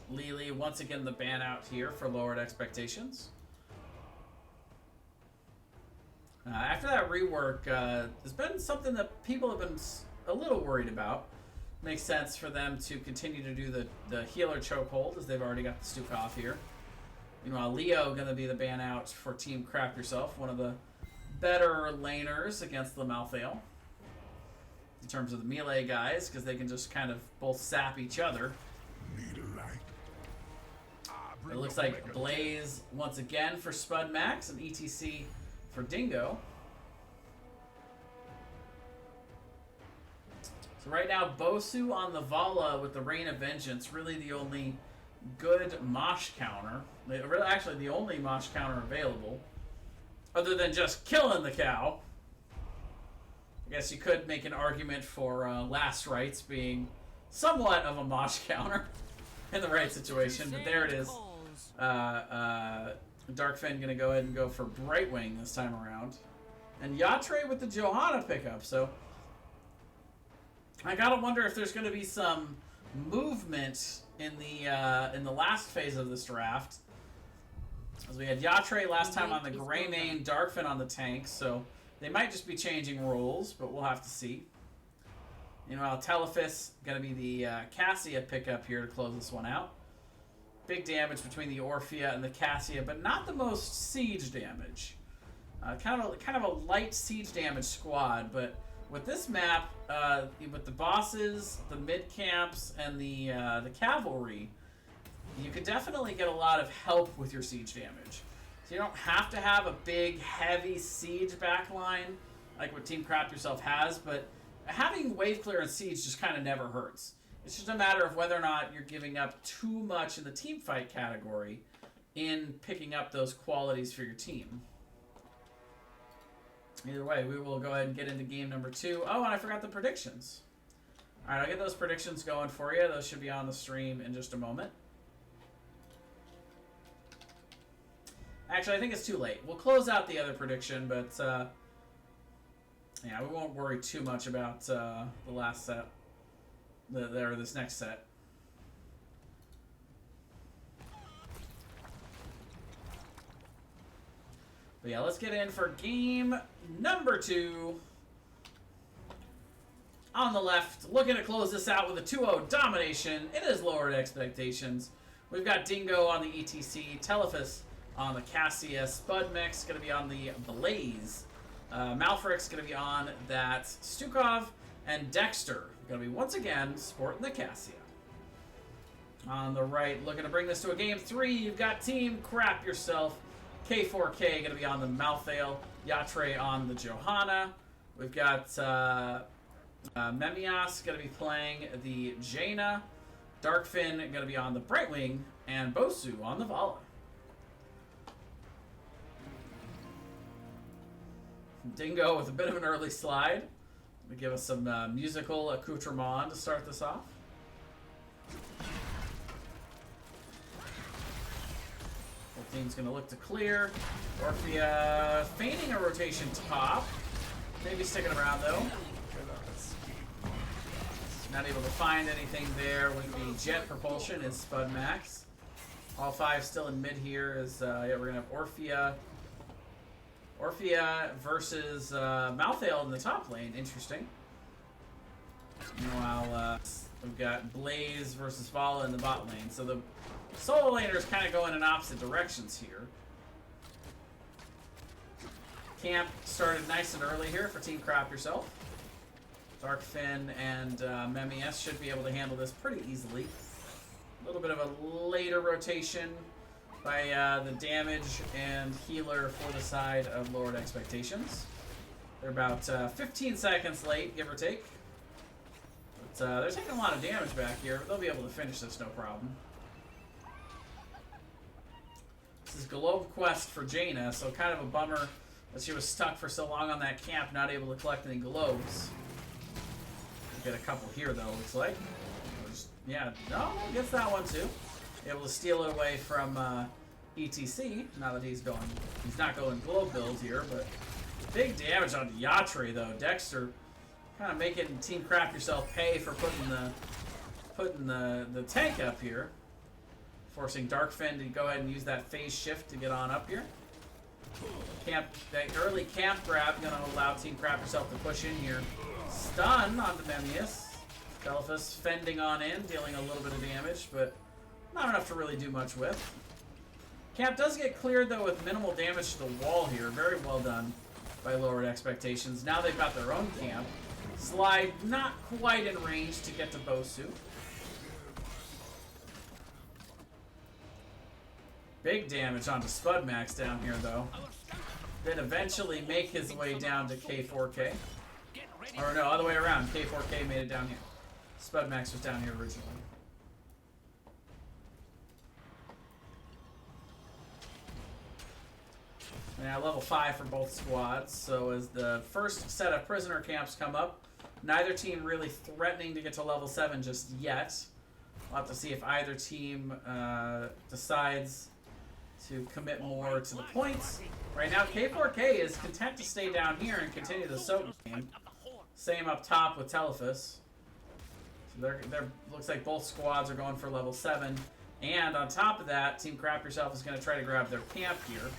Lily, once again, the ban out here for lowered expectations. After that rework, there's been something that people have been a little worried about. Makes sense for them to continue to do the healer chokehold, as they've already got the Stukov here. Meanwhile, Leo going to be the ban out for Team Krap Yourself, one of the better laners against the Malthael. In terms of the melee guys, because they can just kind of both sap each other. It looks like Blaze once again for Spud Max and ETC for Dingo. So right now, Bosu on the Vala with the Rain of Vengeance, really the only good Mosh counter. Actually, the only Mosh counter available, other than just killing the cow. I guess you could make an argument for Last Rites being somewhat of a Mosh counter in the right situation, but there it is. Darkfen gonna go ahead and go for Brightwing this time around, and Yatre with the Johanna pickup. So I gotta wonder if there's gonna be some movement in the last phase of this draft, as we had Yatre last time on the Greymane, Darkfen on the tank. So they might just be changing roles, but we'll have to see. Meanwhile, Telephus going to be the Cassia pickup here to close this one out. Big damage between the Orphea and the Cassia, but not the most siege damage. Kind of a light siege damage squad, but with this map, with the bosses, the mid camps, and the cavalry, you can definitely get a lot of help with your siege damage. So you don't have to have a big, heavy siege backline like what Team Krap Yourself has, but having wave clear and siege just kind of never hurts. It's just a matter of whether or not you're giving up too much in the team fight category in picking up those qualities for your team. Either way, we will go ahead and get into game number 2. Oh, and I forgot the predictions. All right, I'll get those predictions going for you. Those should be on the stream in just a moment. Actually, I think it's too late. We'll close out the other prediction, but yeah, we won't worry too much about the last set. Or this next set. But yeah, let's get in for game number 2. On the left, looking to close this out with a 2-0 domination. It is lowered expectations. We've got Dingo on the ETC, Telephus on the Cassia, Spudmix going to be on the Blaze, Malfrix going to be on that Stukov, and Dexter going to be once again sporting the Cassia. On the right, looking to bring this to a game 3, you've got Team Krap Yourself, K4K going to be on the Malthael, Yatre on the Johanna. We've got Memias going to be playing the Jaina, Darkfin going to be on the Brightwing, and Bosu on the Vala. Dingo with a bit of an early slide. Gonna give us some musical accoutrement to start this off. Whole team's gonna look to clear. Orphea feigning a rotation top. Maybe sticking around though. Not able to find anything there with the jet propulsion is Spud Max. All 5 still in mid here is yeah, we're gonna have Orphea versus Malthael in the top lane. Interesting. Meanwhile, we've got Blaze versus Vala in the bot lane. So the solo laners kind of going in opposite directions here. Camp started nice and early here for Team Krap Yourself. Darkfin and Memias should be able to handle this pretty easily. A little bit of a later rotation by the damage and healer for the side of lowered expectations. They're about 15 seconds late, give or take. But they're taking a lot of damage back here, but they'll be able to finish this no problem. This is Globe Quest for Jaina, so kind of a bummer that she was stuck for so long on that camp, not able to collect any globes. We'll get a couple here though, looks like. Yeah, no, gets that one too. Able to steal it away from ETC. Now that he's not going globe build here, but big damage on Yatre though. Dexter kind of making Team Krap Yourself pay for putting the tank up here, forcing Darkfin to go ahead and use that phase shift to get on up here. That early camp grab gonna allow Team Krap Yourself to push in here. Stun onto Memias. Telephus fending on in, dealing a little bit of damage, but not enough to really do much with. Camp does get cleared, though, with minimal damage to the wall here. Very well done by lowered expectations. Now they've got their own camp. Slide not quite in range to get to Bosu. Big damage onto Spudmax down here, though. Did eventually make his way down to K4K. Or no, other way around. K4K made it down here. Spudmax was down here originally. Now level 5 for both squads, so as the first set of prisoner camps come up, neither team really threatening to get to level 7 just yet. We'll have to see if either team decides to commit more to the points. Right now, K4K is content to stay down here and continue the soak game. Same up top with Telephus. So they're looks like both squads are going for level 7. And on top of that, Team Krap Yourself is going to try to grab their camp here.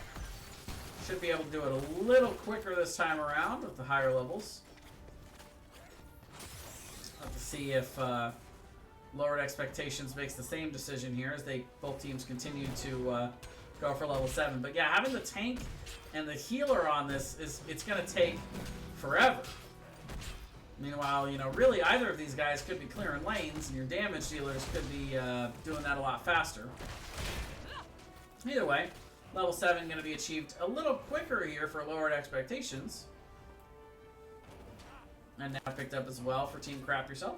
Should be able to do it a little quicker this time around with the higher levels. See if Lowered Expectations makes the same decision here as both teams continue to go for level 7. But yeah, having the tank and the healer on this it's going to take forever. Meanwhile, you know, really either of these guys could be clearing lanes, and your damage dealers could be doing that a lot faster. Either way, level 7 going to be achieved a little quicker here for Lowered Expectations. And now picked up as well for Team Krap Yourself.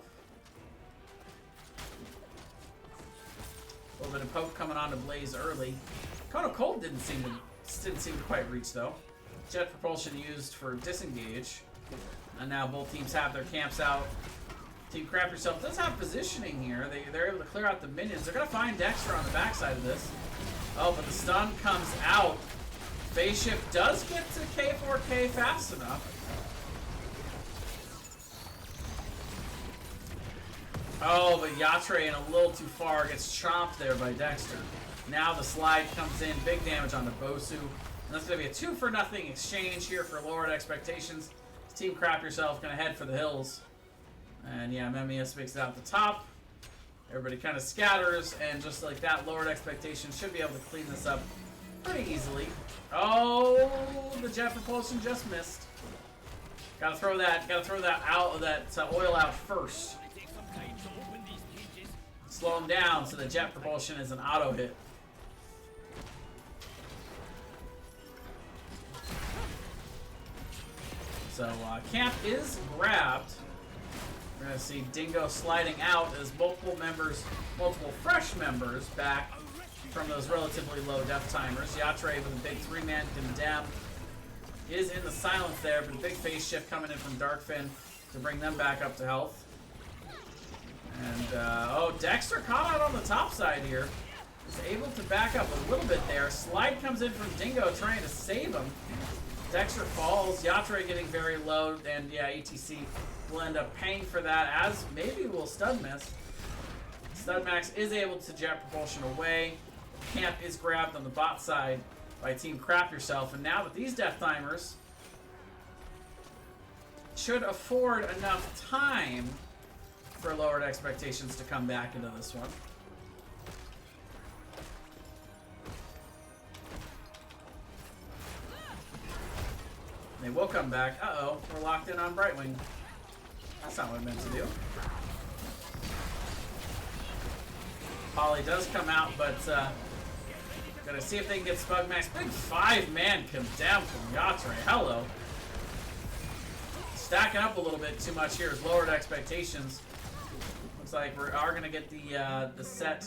A little bit of poke coming on to Blaze early. Kono Cold didn't seem to quite reach though. Jet propulsion used for disengage. And now both teams have their camps out. Team Krap Yourself does have positioning here. They're able to clear out the minions. They're going to find Dexter on the backside of this. Oh, but the stun comes out. Phase Shift does get to K4K fast enough. Oh, but Yatre in a little too far gets chomped there by Dexter. Now the slide comes in. Big damage onto Bosu. And that's going to be a 2-for-0 exchange here for Lowered Expectations. Team Krap Yourself going to head for the hills. And yeah, Memmius makes it out the top. Everybody kind of scatters, and just like that, Lowered Expectations should be able to clean this up pretty easily. Oh, the jet propulsion just missed. Gotta throw that out, that oil out first. Slow him down so the jet propulsion is an auto hit. So camp is grabbed. We're going to see Dingo sliding out as multiple fresh members back from those relatively low death timers. Yatre with a big 3-man condemn is in the silence there, but a big phase shift coming in from Darkfin to bring them back up to health. And, oh, Dexter caught out on the top side here. Is able to back up a little bit there. Slide comes in from Dingo trying to save him. Dexter falls, Yatre getting very low, and yeah, ETC will end up paying for that, as maybe will Stud Miss. Studmax is able to jet propulsion away. Camp is grabbed on the bot side by Team Krap Yourself, and now that these death timers should afford enough time for Lowered Expectations to come back into this one. They will come back. Uh-oh, we're locked in on Brightwing. That's not what I meant to do. Polly does come out, but gonna see if they can get Spugmax. Big 5-man condemn from Yatre. Hello. Stacking up a little bit too much here is Lowered Expectations. Looks like we are gonna get the set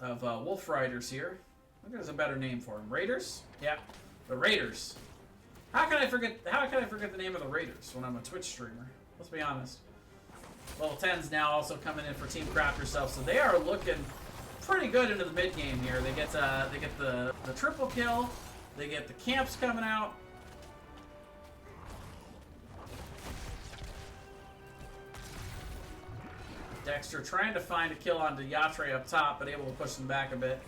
of Wolf Riders here. I think there's a better name for them. Raiders? Yeah. The Raiders. How can I forget the name of the Raiders when I'm a Twitch streamer? Let's be honest. Level 10's now also coming in for Team Krap Yourself, so they are looking pretty good into the mid game here. They get the triple kill. They get the camps coming out. Dexter trying to find a kill onto Yatre up top, but able to push them back a bit.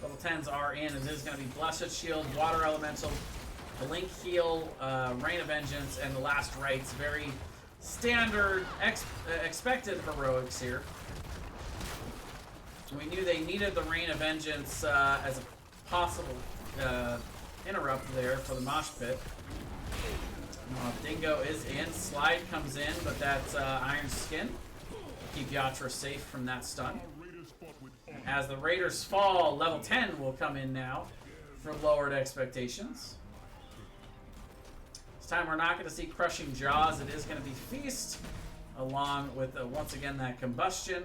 Level 10s are in. It is going to be Blessed Shield, Water Elemental, Blink Heal, Rain of Vengeance, and the Last Rites. Very standard, expected heroics here. We knew they needed the Rain of Vengeance as a possible interrupt there for the Mosh Pit. Dingo is in. Slide comes in, but that's Iron Skin. Keep Yatra safe from that stun. As the Raiders fall, level 10 will come in now for Lowered Expectations. This time we're not going to see Crushing Jaws. It is going to be Feast, along with, once again, that Combustion.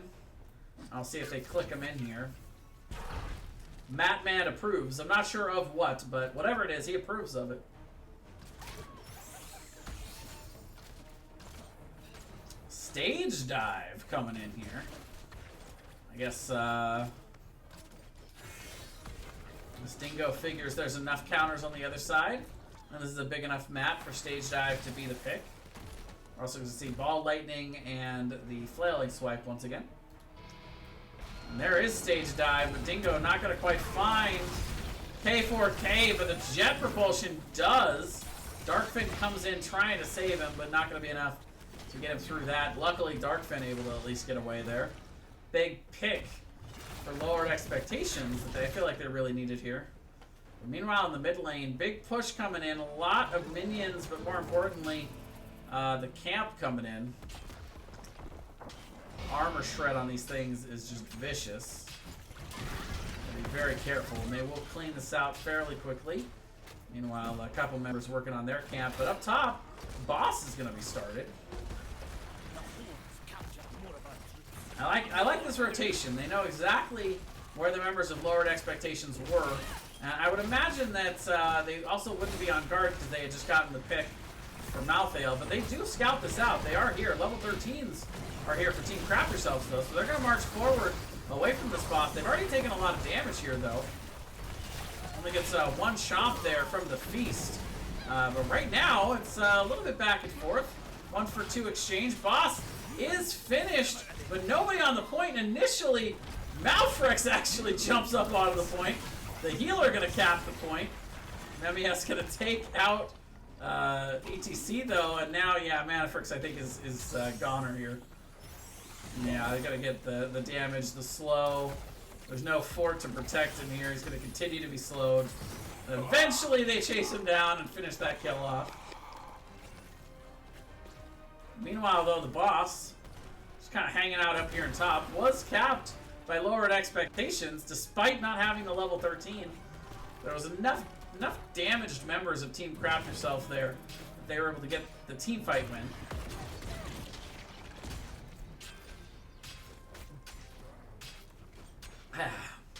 I'll see if they click them in here. Matman approves. I'm not sure of what, but whatever it is, he approves of it. Stage Dive coming in here. I guess this Dingo figures there's enough counters on the other side, and this is a big enough map for Stage Dive to be the pick. We're also going to see Ball Lightning and the Flailing Swipe once again. And there is Stage Dive, but Dingo not going to quite find K4K, but the Jet Propulsion does. Darkfin comes in trying to save him, but not going to be enough to get him through that. Luckily, Darkfin able to at least get away there. Big pick for lowered expectations that I feel like they really needed here. But meanwhile, in the mid lane, big push coming in. A lot of minions, but more importantly, the camp coming in. Armor shred on these things is just vicious. Be very careful, and they will clean this out fairly quickly. Meanwhile, a couple members working on their camp, but up top, boss is going to be started. I like this rotation. They know exactly where the members of lowered expectations were. And I would imagine that they also wouldn't be on guard because they had just gotten the pick for Malthael, but they do scout this out. They are here. Level 13s are here for Team Krap yourselves, though, so they're going to march forward away from this boss. They've already taken a lot of damage here, though. Only gets one chomp there from the feast. But right now, it's a little bit back and forth. 1 for 2 exchange. Boss is finished, but nobody on the point. Initially, Malfrex actually jumps up onto the point. The healer going to cap the point. Memias going to take out ETC, though, and now, yeah, Malfrex, I think, is goner here. Yeah, they got to get the damage, the slow. There's no fort to protect him here. He's going to continue to be slowed. And eventually they chase him down and finish that kill off. Meanwhile, though, the boss, just kind of hanging out up here on top, was capped by lowered expectations despite not having the level 13. There was enough damaged members of Team Krap yourself there that they were able to get the team fight win.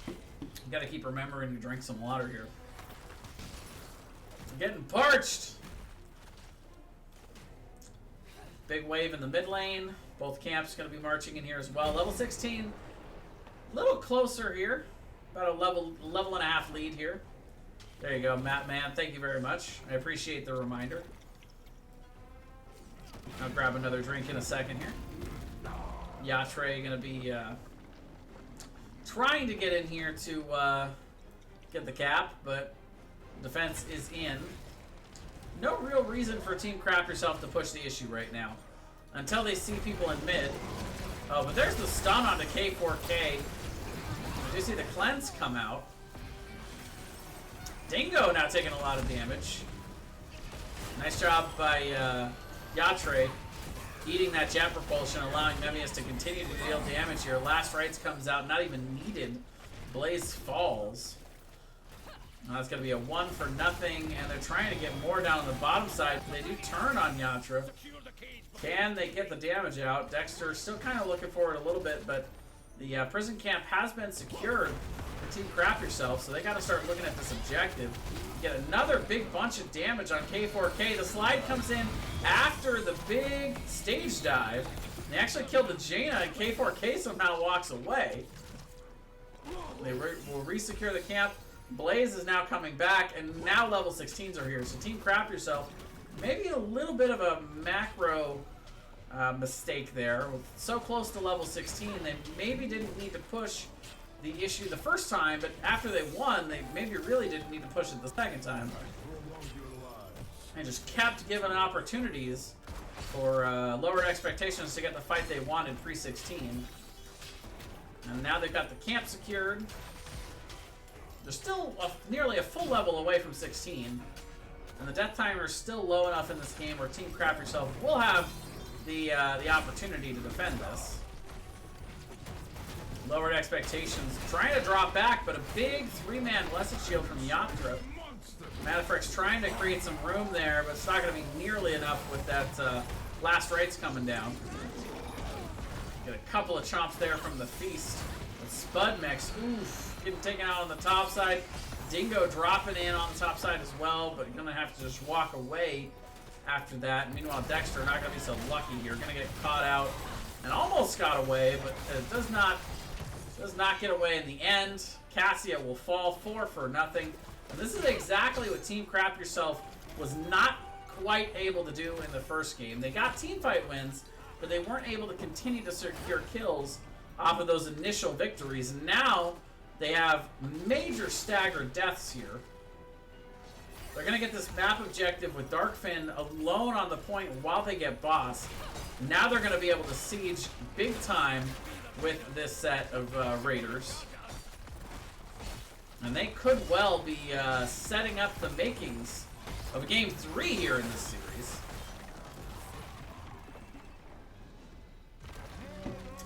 You gotta keep remembering to drink some water here. I'm getting parched! Big wave in the mid lane. Both camps gonna be marching in here as well. Level 16, a little closer here. About a level and a half lead here. There you go, Matt Man. Thank you very much. I appreciate the reminder. I'll grab another drink in a second here. Yatre gonna be trying to get in here to get the cap, but defense is in. No real reason for Team Krap yourself to push the issue right now until they see people in mid. Oh, but there's the stun onto K4K. You do see the cleanse come out. Dingo now taking a lot of damage. Nice job by Yatre eating that jet propulsion, allowing Memias to continue to deal damage here. Last Rites comes out, not even needed. Blaze falls. Now that's going to be a 1 for nothing, and they're trying to get more down on the bottom side. They do turn on Yatra. Can they get the damage out? Dexter still kind of looking forward a little bit, but the prison camp has been secured for Team Krap yourself, so they got to start looking at this objective. Get another big bunch of damage on K4K. The slide comes in after the big stage dive. They actually killed the Jaina, and K4K somehow walks away. They will re-secure the camp. Blaze is now coming back, and now level 16s are here. So Team Krap yourself, maybe a little bit of a macro mistake there. So close to level 16, they maybe didn't need to push the issue the first time, but after they won, they maybe really didn't need to push it the second time. They just kept giving opportunities for lower expectations to get the fight they wanted pre-16. And now they've got the camp secured. They're still nearly a full level away from 16. And the death timer is still low enough in this game where Team Krap yourself will have the opportunity to defend this. Lowered expectations, trying to drop back, but a big 3-man blessed shield from Yatra. Malfrex trying to create some room there, but it's not going to be nearly enough with that last rites coming down. Get a couple of chomps there from the feast. With Spud Mix, oof, getting taken out on the top side. Dingo dropping in on the top side as well, but going to have to just walk away after that. Meanwhile, Dexter not going to be so lucky here. Going to get caught out and almost got away, but it does not get away in the end. Cassia will fall 4 for nothing. And this is exactly what Team Krap yourself was not quite able to do in the first game. They got teamfight wins, but they weren't able to continue to secure kills off of those initial victories. And now they have major staggered deaths here. They're going to get this map objective with Darkfin alone on the point while they get boss. Now they're going to be able to siege big time with this set of Raiders. And they could well be setting up the makings of Game 3 here in this series.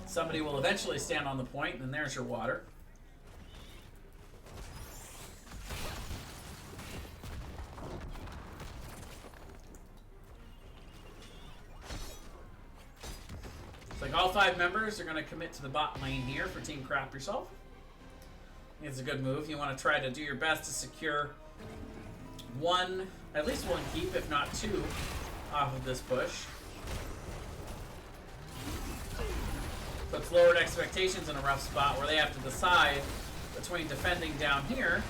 Somebody will eventually stand on the point, and there's your water. Like all 5 members are going to commit to the bot lane here for Team Krap yourself. I think it's a good move. You want to try to do your best to secure at least one keep, if not 2, off of this push. Puts Lowered Expectations in a rough spot where they have to decide between defending down here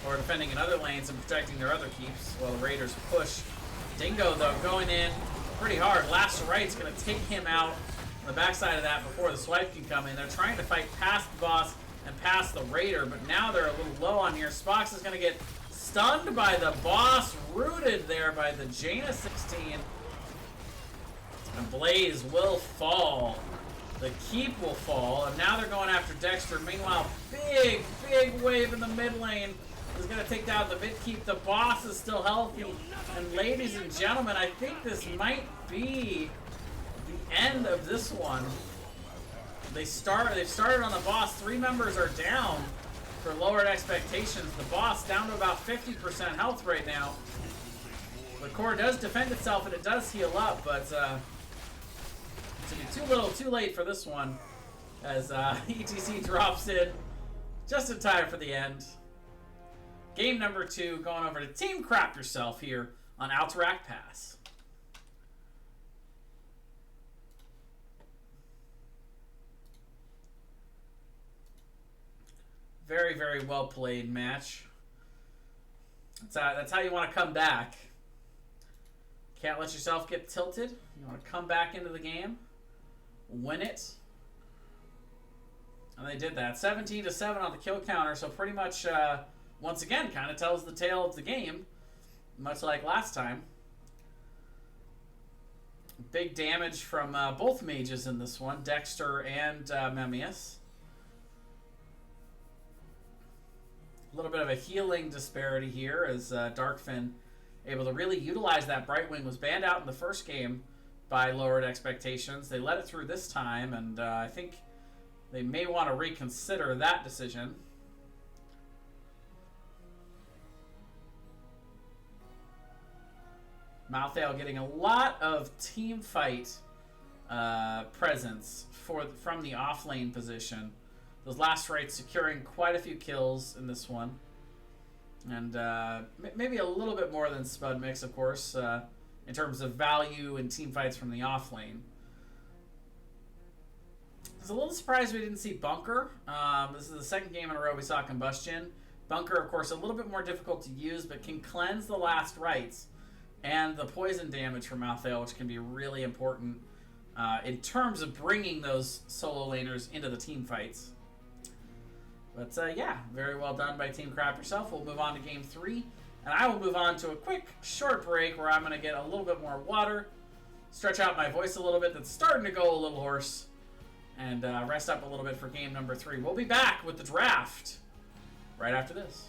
or defending in other lanes and protecting their other keeps while the Raiders push. Dingo, though, going in pretty hard. Last Right's going to take him out on the backside of that before the swipe can come in. They're trying to fight past the boss and past the Raider, but now they're a little low on here. Spox is going to get stunned by the boss, rooted there by the Jaina 16. And Blaze will fall. The keep will fall, and now they're going after Dexter. Meanwhile, big wave in the mid lane is going to take down the mid keep. The boss is still healthy. And ladies and gentlemen, I think this might be the end of this one. They've started on the boss. 3 members are down for Lowered Expectations. The boss down to about 50% health right now. The core does defend itself and it does heal up, but to be too little, too late for this one, as ETC drops in just in time for the end. Game number 2 going over to Team Krap yourself here on Alterac Pass. Very, very well played match. That's how you want to come back. Can't let yourself get tilted. You want to come back into the game, win it. And they did that. 17-7 on the kill counter, so pretty much, once again, kind of tells the tale of the game, much like last time. Big damage from both mages in this one, Dexter and Memmius. A little bit of a healing disparity here as Darkfin able to really utilize that. Brightwing was banned out in the first game by Lowered Expectations. They let it through this time, and I think they may want to reconsider that decision. Malthael getting a lot of team fight presence from the off lane position. Those last rights securing quite a few kills in this one. And maybe a little bit more than Spud Mix, of course, in terms of value and team fights from the off lane. I was a little surprised we didn't see Bunker. This is the second game in a row we saw Combustion. Bunker, of course, a little bit more difficult to use, but can cleanse the last rights and the poison damage from Malthael, which can be really important in terms of bringing those solo laners into the team fights. But yeah, very well done by Team Krap yourself. We'll move on to Game 3, and I will move on to a quick, short break where I'm going to get a little bit more water, stretch out my voice a little bit that's starting to go a little hoarse, and rest up a little bit for Game number 3. We'll be back with the draft right after this.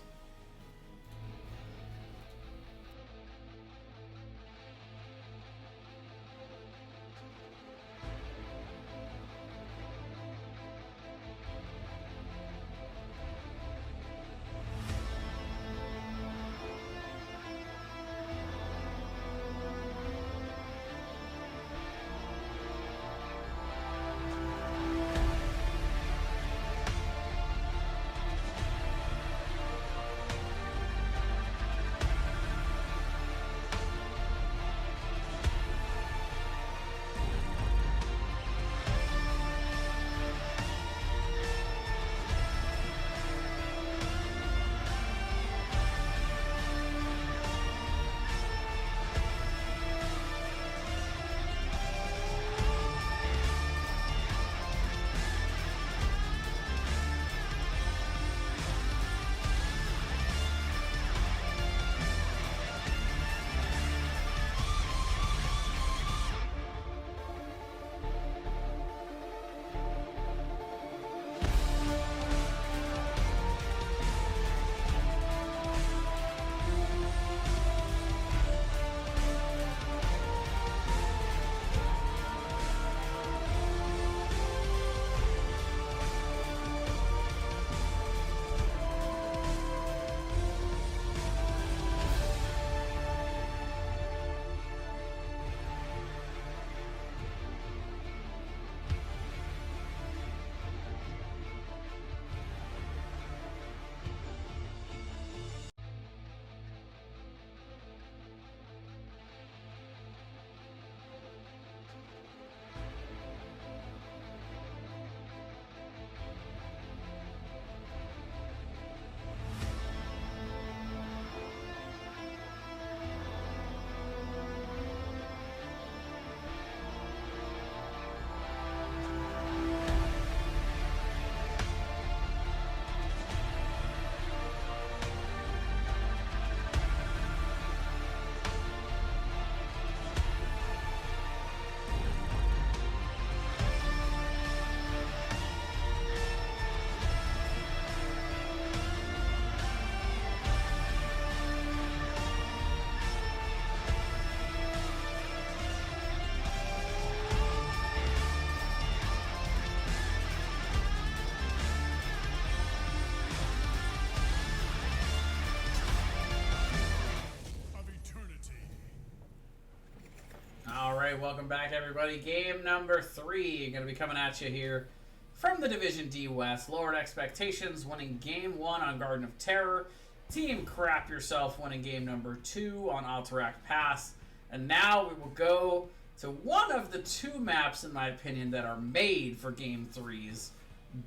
right, welcome back, everybody. Game number 3 going to be coming at you here from the Division D West. Lowered Expectations winning Game 1 on Garden of Terror. Team Crap Yourself winning Game number 2 on Alterac Pass. And now we will go to one of the 2 maps, in my opinion, that are made for Game 3s.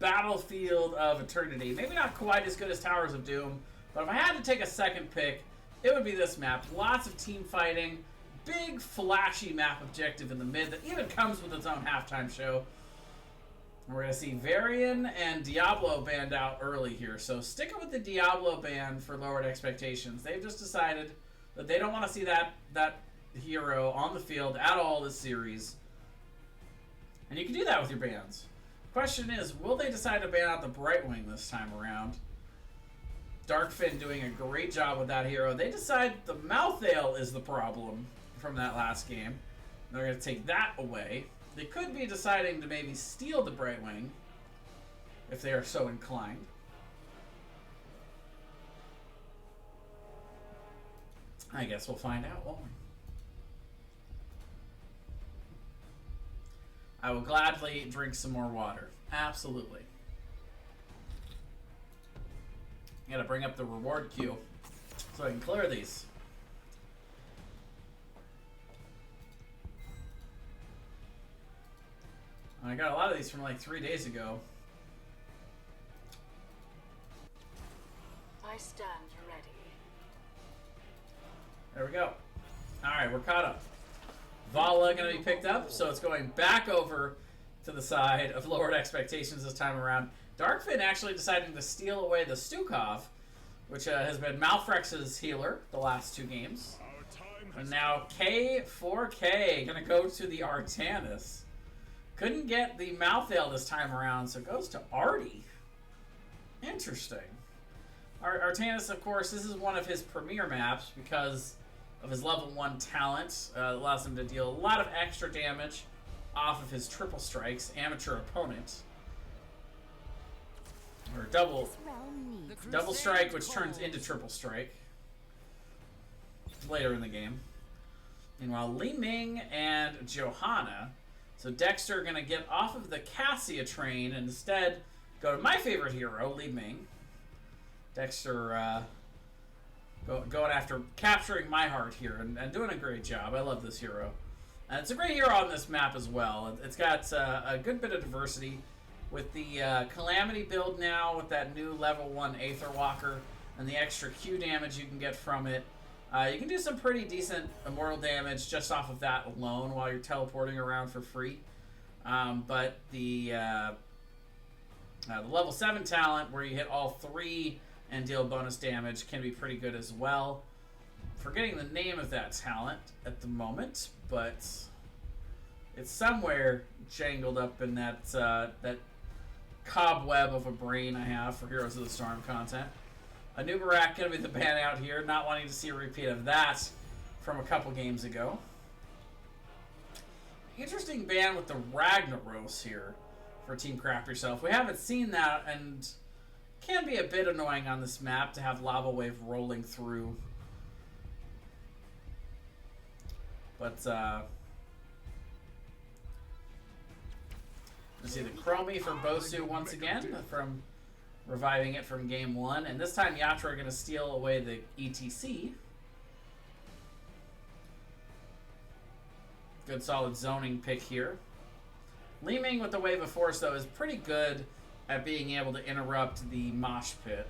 Battlefield of Eternity. Maybe not quite as good as Towers of Doom, but if I had to take a second pick, it would be this map. Lots of team fighting. Big, flashy map objective in the mid that even comes with its own halftime show. We're going to see Varian and Diablo banned out early here. So sticking with the Diablo ban for Lowered Expectations. They've just decided that they don't want to see that hero on the field at all this series. And you can do that with your bans. Question is, will they decide to ban out the Brightwing this time around? Darkfin doing a great job with that hero. They decide the Mouthail is the problem from that last game. They're going to take that away. They could be deciding to maybe steal the Brightwing if they are so inclined. I guess we'll find out, won't we? I will gladly drink some more water. Absolutely. I gotta bring up the reward queue so I can clear these. I got a lot of these from like 3 days ago. I stand ready. There we go. Alright, we're caught up. Vala going to be picked up, so it's going back over to the side of Lowered Expectations this time around. Darkfin actually deciding to steal away the Stukov, which has been Malfrex's healer the last 2 games. And now K4K going to go to the Artanis. Couldn't get the Mouthail this time around, so it goes to Artie. Interesting. Artanis, of course, this is one of his premier maps because of his level 1 talent. Allows him to deal a lot of extra damage off of his triple strikes, amateur opponent. Or double strike, which turns into triple strike later in the game. Meanwhile, Li Ming and Johanna. So Dexter going to get off of the Cassia train and instead go to my favorite hero, Li Ming. Dexter going after capturing my heart here and doing a great job. I love this hero. And it's a great hero on this map as well. It's got a good bit of diversity with the Calamity build now with that new level 1 Aether Walker and the extra Q damage you can get from it. You can do some pretty decent immortal damage just off of that alone while you're teleporting around for free. But the level 7 talent where you hit all 3 and deal bonus damage can be pretty good as well. Forgetting the name of that talent at the moment, but it's somewhere jangled up in that that cobweb of a brain I have for Heroes of the Storm content. Anubarak going to be the ban out here, not wanting to see a repeat of that from a couple games ago. Interesting ban with the Ragnaros here for Team Crap Yourself. We haven't seen that, and can be a bit annoying on this map to have Lava Wave rolling through. But, you see the Chromie for Bosu once again from reviving it from game 1. And this time Yatra are going to steal away the ETC. Good solid zoning pick here. Li Ming with the Wave of Force, though, is pretty good at being able to interrupt the mosh pit.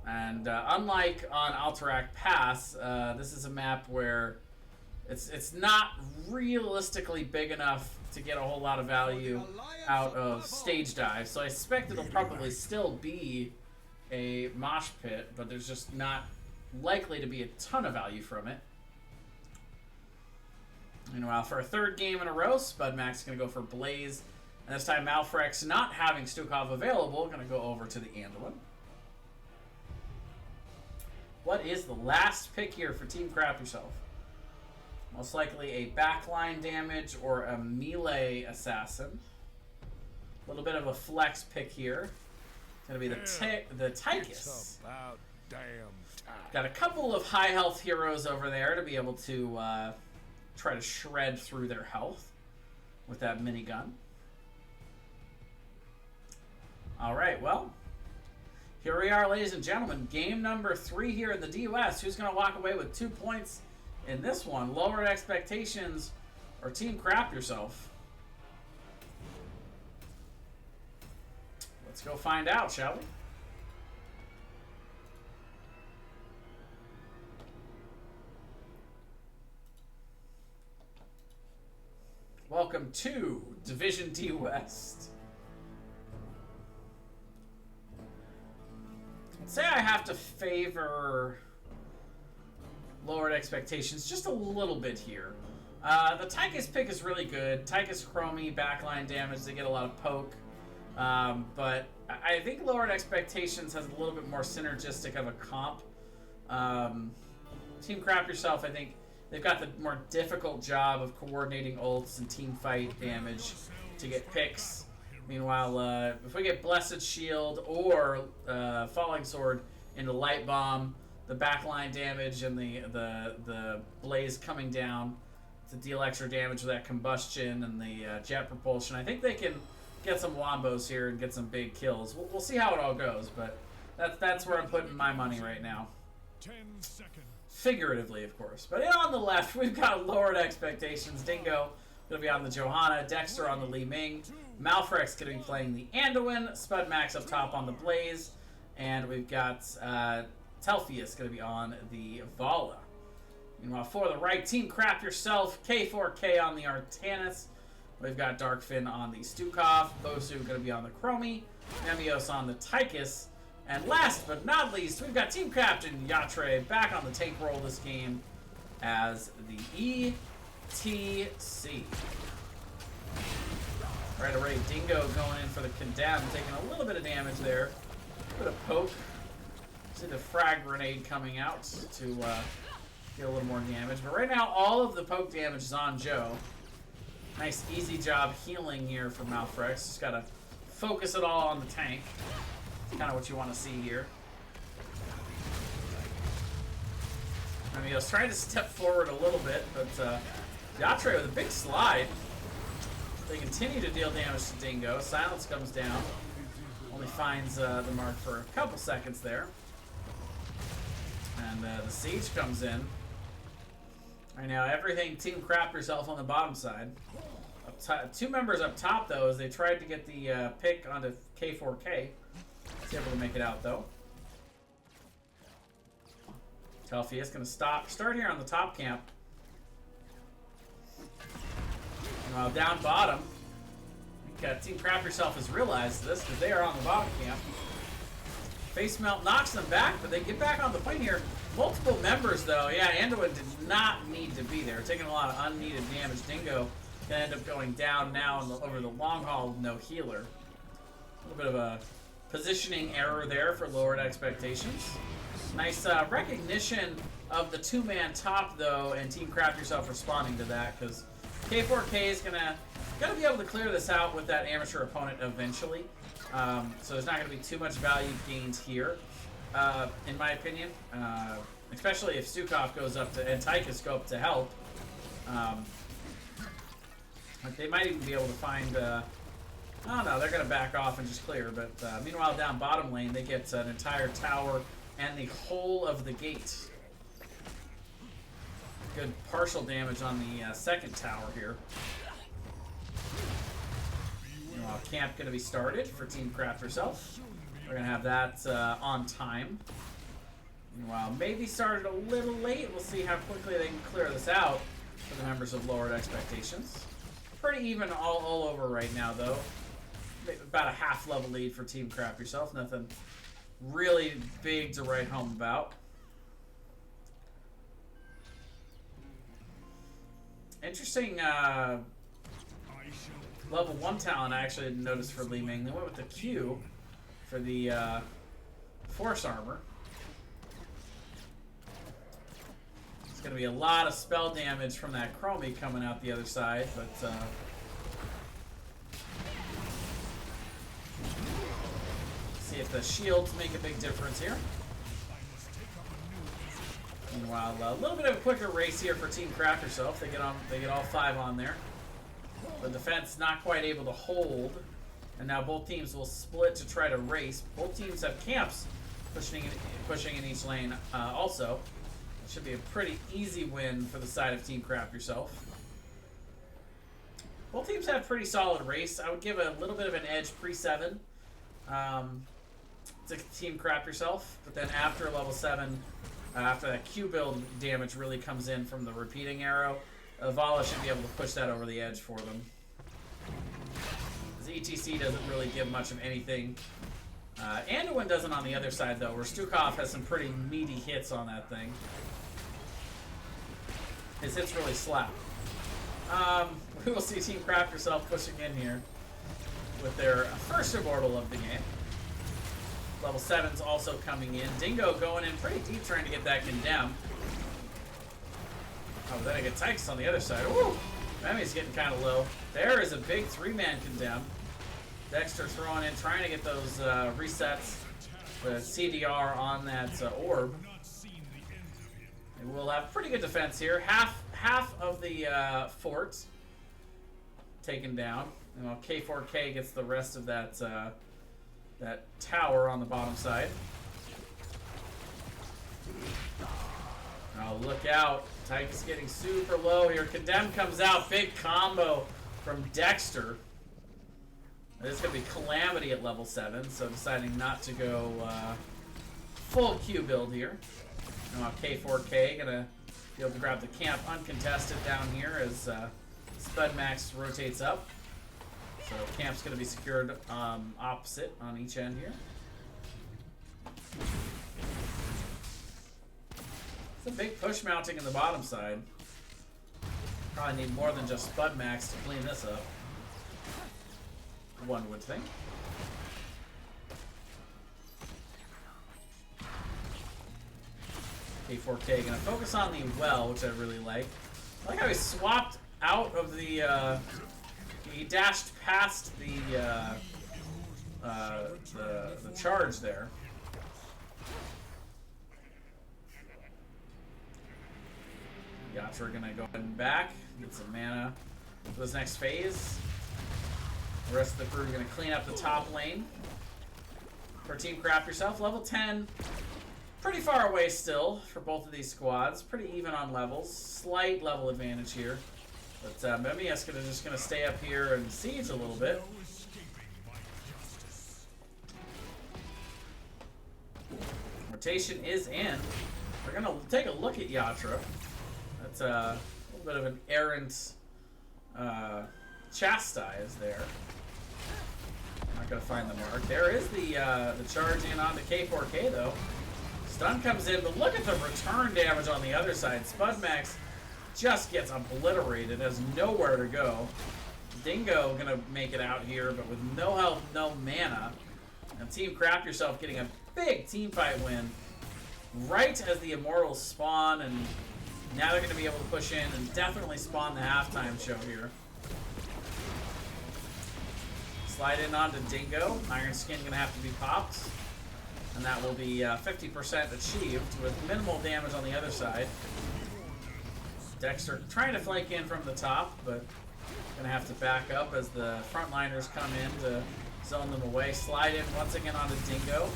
And unlike on Alterac Pass, this is a map where it's not realistically big enough to get a whole lot of value out of stage dive. So I suspect it'll probably still be a mosh pit, but there's just not likely to be a ton of value from it. Meanwhile, for a 3rd game in a row, Spudmax is going to go for Blaze. And this time, Malfrex, not having Stukov available, going to go over to the Anduin. What is the last pick here for Team Crap Yourself? Most likely a backline damage or a melee assassin. A little bit of a flex pick here. It's going to be the Tychus. Got a couple of high health heroes over there to be able to try to shred through their health with that minigun. Alright, well, here we are, ladies and gentlemen. Game number 3 here in the DUS. Who's going to walk away with 2 points in this one? Lowered Expectations or Team Crap Yourself? Let's go find out, shall we? Welcome to Division D West. I'd say I have to favor Lowered Expectations just a little bit here. The Tychus pick is really good. Tychus Chromie, backline damage, they get a lot of poke. But I think Lowered Expectations has a little bit more synergistic of a comp. Team Crap Yourself, I think they've got the more difficult job of coordinating ults and team fight damage to get picks. Meanwhile, if we get Blessed Shield or Falling Sword into Light Bomb, the backline damage and the blaze coming down to deal extra damage with that combustion and the jet propulsion, I think they can get some wombos here and get some big kills. We'll see how it all goes, but that's where I'm putting my money right now. 10 seconds. Figuratively, of course. But on the left, we've got Lowered Expectations. Dingo going to be on the Johanna. Dexter on the Li Ming. Malfrex going to be playing the Anduin. Spud Max up top on the Blaze. And we've got Telfius going to be on the Vala. Meanwhile, for the right, Team Crap Yourself. K4K on the Artanis. We've got Darkfin on the Stukov. Bosu going to be on the Chromie. Nemios on the Tychus. And last but not least, we've got Team Captain Yatre back on the tank roll this game as the ETC. Right away, Dingo going in for the Condemn, taking a little bit of damage there. A bit of poke. See the frag grenade coming out to get a little more damage. But right now, all of the poke damage is on Joe. Nice, easy job healing here for Malfrex. Just got to focus it all on the tank. Kind of what you want to see here. I mean, I was trying to step forward a little bit, but Yatre with a big slide. They continue to deal damage to Dingo. Silence comes down. Only finds the mark for a couple seconds there. And the Siege comes in. Right now, everything Team Crap Yourself on the bottom side. Two members up top, though, as they tried to get the pick onto K4K. It's able to make it out, though. Telfius going to start here on the top camp. While down bottom, Team Crap Yourself has realized this because they are on the bottom camp. Face Melt knocks them back, but they get back on the point here. Multiple members, though. Yeah, Anduin did not need to be there. Taking a lot of unneeded damage. Dingo going to end up going down now over the long haul with no healer. A little bit of a positioning error there for Lowered Expectations. Nice recognition of the two-man top, though, and Team Crap Yourself responding to that, because K4K is gonna be able to clear this out with that amateur opponent eventually. So there's not going to be too much value gained here, in my opinion. Especially if Stukov goes up to and Tychus go up to help. Like they might even be able to find. Oh no, they're going to back off and just clear. But meanwhile, down bottom lane, they get an entire tower and the whole of the gate. Good partial damage on the second tower here. Meanwhile, camp going to be started for Team Crap Yourself. We're going to have that on time. Meanwhile, maybe started a little late. We'll see how quickly they can clear this out for the members of Lowered Expectations. Pretty even all over right now, though. About a half level lead for Team Crap Yourself. Nothing really big to write home about. Interesting level 1 talent I actually didn't notice for Li Ming. They went with the Q for the Force Armor. It's going to be a lot of spell damage from that Chromie coming out the other side, but see if the shields make a big difference here. Meanwhile, a little bit of a quicker race here for Team Krap Yourself. They get all 5 on there. The defense not quite able to hold. And now both teams will split to try to race. Both teams have camps pushing in each lane also. It should be a pretty easy win for the side of Team Krap Yourself. Both teams have pretty solid race. I would give a little bit of an edge pre-7 to Team Krap Yourself. But then after level 7, after that Q build damage really comes in from the repeating arrow, Vala should be able to push that over the edge for them. ETC doesn't really give much of anything. Anduin doesn't on the other side, though, where Stukov has some pretty meaty hits on that thing. His hits really slap. We will see Team Krap Yourself pushing in here with their first Immortal of the game. Level 7's also coming in. Dingo going in pretty deep trying to get that condemn. Oh, then I get Tychus on the other side. Woo! Memi's getting kind of low. There is a big 3-man condemn. Dexter throwing in, trying to get those resets, the CDR on that orb. And we'll have pretty good defense here. Half of the fort taken down. And while K4K gets the rest of that that tower on the bottom side. Oh, look out. Tychus getting super low here. Condemn comes out. Big combo from Dexter. This is going to be Calamity at level 7, so deciding not to go full Q build here. Now K4K going to be able to grab the camp uncontested down here as Spudmax rotates up. So camp's going to be secured opposite on each end here. It's a big push mounting in the bottom side. Probably need more than just Spudmax to clean this up. One would think. K4K gonna focus on the well, which I really like. I like how he swapped out of the he dashed past the charge there. Yatra gonna go ahead and back, get some mana for this next phase. The rest of the crew are going to clean up the top lane. For Team Krap Yourself, level 10. Pretty far away still for both of these squads. Pretty even on levels. Slight level advantage here. But Memias is just going to stay up here and siege a little bit. Rotation is in. We're going to take a look at Yatra. That's a little bit of an errant chastise there. Not gonna find the mark. There is the charge in onto K4K though. Stun comes in, but look at the return damage on the other side. Spudmax just gets obliterated, has nowhere to go. Dingo gonna make it out here, but with no health, no mana. And Team Krap Yourself getting a big team fight win right as the Immortals spawn, and now they're gonna be able to push in and definitely spawn the halftime show here. Slide in onto Dingo. Iron Skin gonna have to be popped. And that will be 50% achieved with minimal damage on the other side. Dexter trying to flank in from the top, but gonna have to back up as the frontliners come in to zone them away. Slide in once again onto Dingo.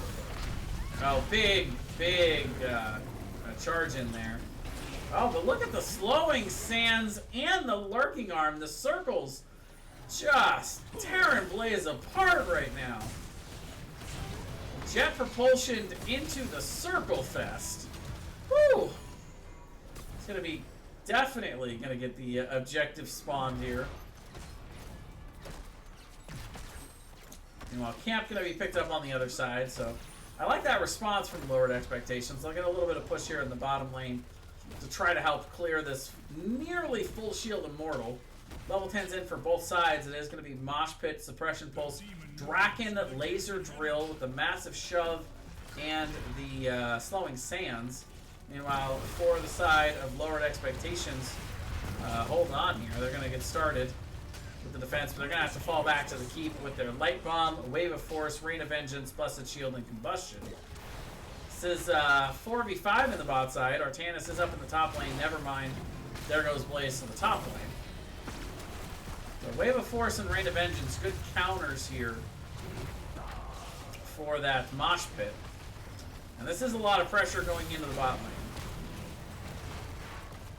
Oh, big charge in there. Oh, but look at the slowing sands and the lurking arm. The circles just tearing Blaze apart right now. Jet propulsion into the circle fest. Woo! It's gonna be definitely gonna get the objective spawned here. Meanwhile, camp gonna be picked up on the other side, so I like that response from Lowered Expectations. They'll get a little bit of push here in the bottom lane to try to help clear this nearly full shield Immortal. Level 10's in for both sides. It is going to be Mosh Pit, Suppression Pulse, Draken, Laser Drill with the massive shove, and the Slowing Sands. Meanwhile, for the side of Lowered Expectations, hold on here. They're going to get started with the defense, but they're going to have to fall back to the keep with their Light Bomb, Wave of Force, Rain of Vengeance, Blessed Shield, and Combustion. This is 4v5 in the bot side. Artanis is up in the top lane. Never mind. There goes Blaze to the top lane. So Wave of Force and Rain of Vengeance. Good counters here for that mosh pit. And this is a lot of pressure going into the bot lane.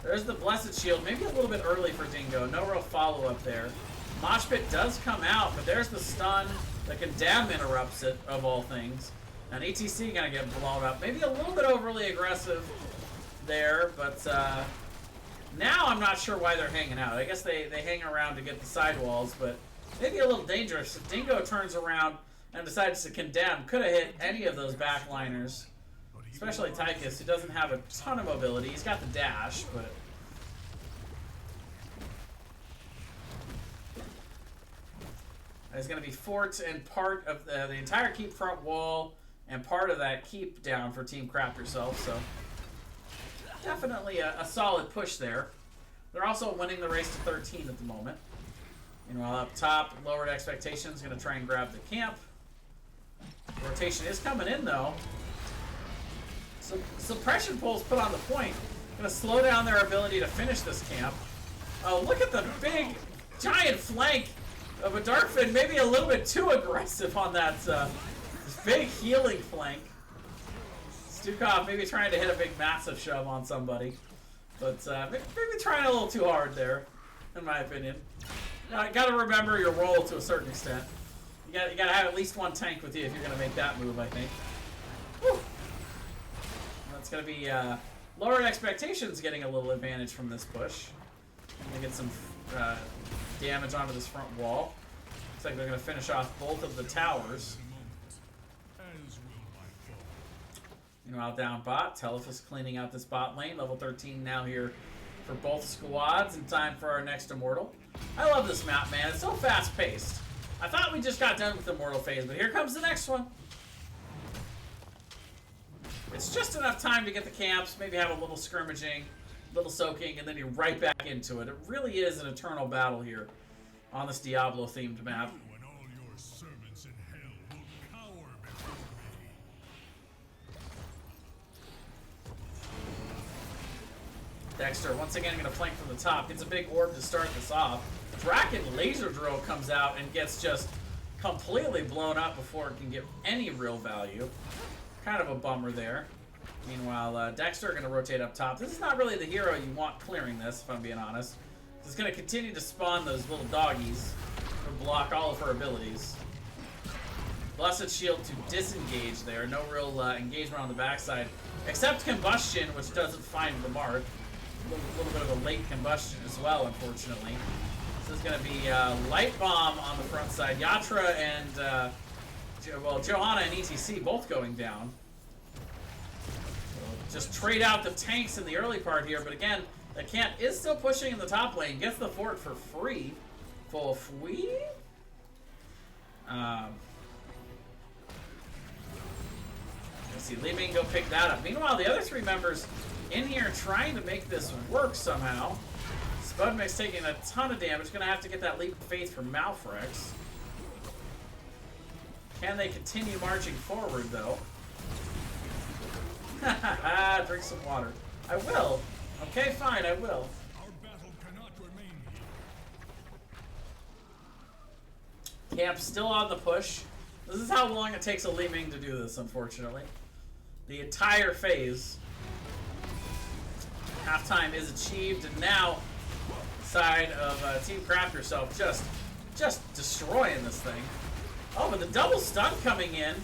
There's the Blessed Shield. Maybe a little bit early for Dingo. No real follow-up there. Mosh pit does come out, but there's the stun. The Condemn interrupts it, of all things. And ETC gonna get blown up. Maybe a little bit overly aggressive there, but now I'm not sure why they're hanging out. I guess they hang around to get the sidewalls, but maybe a little dangerous. If Dingo turns around and decides to Condemn, could have hit any of those backliners. Especially Tychus, who doesn't have a ton of mobility. He's got the dash, but... There's going to be fort and part of the entire keep front wall and part of that keep down for Team Krap Yourself, so definitely a solid push there. They're also winning the race to 13 at the moment. Meanwhile, up top, lowered expectations, going to try and grab the camp. Rotation is coming in, though. So suppression pulls put on the point. Going to slow down their ability to finish this camp. Oh, look at the big, giant flank of a Darkfin, maybe a little bit too aggressive on that big healing flank. Stukov maybe trying to hit a big massive shove on somebody. But maybe trying a little too hard there, in my opinion. You gotta remember your role to a certain extent. You gotta have at least one tank with you if you're gonna make that move, I think. Whew. That's gonna be lowered expectations getting a little advantage from this push. Gonna get some damage onto this front wall. Looks like they're going to finish off both of the towers. Meanwhile, down bot, Telephus cleaning out this bot lane. Level 13 now here for both squads in time for our next Immortal. I love this map, man. It's so fast-paced. I thought we just got done with the Immortal phase, but here comes the next one. It's just enough time to get the camps, maybe have a little scrimmaging, little soaking, and then you're right back into it. It really is an eternal battle here on this Diablo-themed map. You and all your servants in hell will cower before me. Dexter, once again, going to flank from the top. Gets a big orb to start this off. Draken Laser Drill comes out and gets just completely blown up before it can get any real value. Kind of a bummer there. Meanwhile, Dexter going to rotate up top. This is not really the hero you want clearing this, if I'm being honest. It's going to continue to spawn those little doggies to block all of her abilities. Blessed Shield to disengage there. No real engagement on the backside, except Combustion, which doesn't find the mark. A little bit of a late Combustion as well, unfortunately. This is going to be Light Bomb on the front side. Yatra and, Johanna and ETC both going down. Just trade out the tanks in the early part here, but again, the camp is still pushing in the top lane. Gets the fort for free. For free? Let's see, Li Ming go pick that up. Meanwhile, the other three members in here trying to make this work somehow. Spudmix taking a ton of damage. Gonna have to get that leap of faith from Malfrex. Can they continue marching forward, though? Drink some water. I will. Okay, fine, I will. Our battle cannot remain here. Camp's still on the push. This is how long it takes a Li Ming to do this, unfortunately. The entire phase. Halftime is achieved, and now side of Team Krap Yourself just destroying this thing. Oh, but the double stun coming in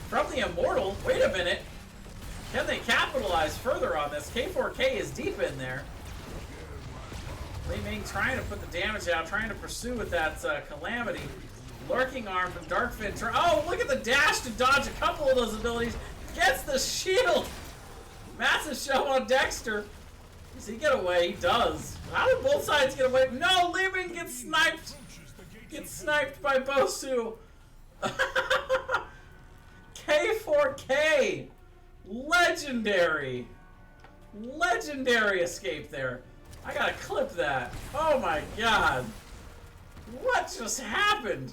from the Immortal. Wait a minute. Can they capitalize further on this? K4K is deep in there. Li Ming trying to put the damage out, trying to pursue with that Calamity. Lurking Arm from Darkfin. Oh, look at the dash to dodge a couple of those abilities. Gets the shield. Massive shove on Dexter. Does he get away? He does. How did both sides get away? No, Li Ming gets sniped. Gets sniped by Bosu. K4K. Legendary. Legendary escape there. I gotta clip that. Oh my god. What just happened?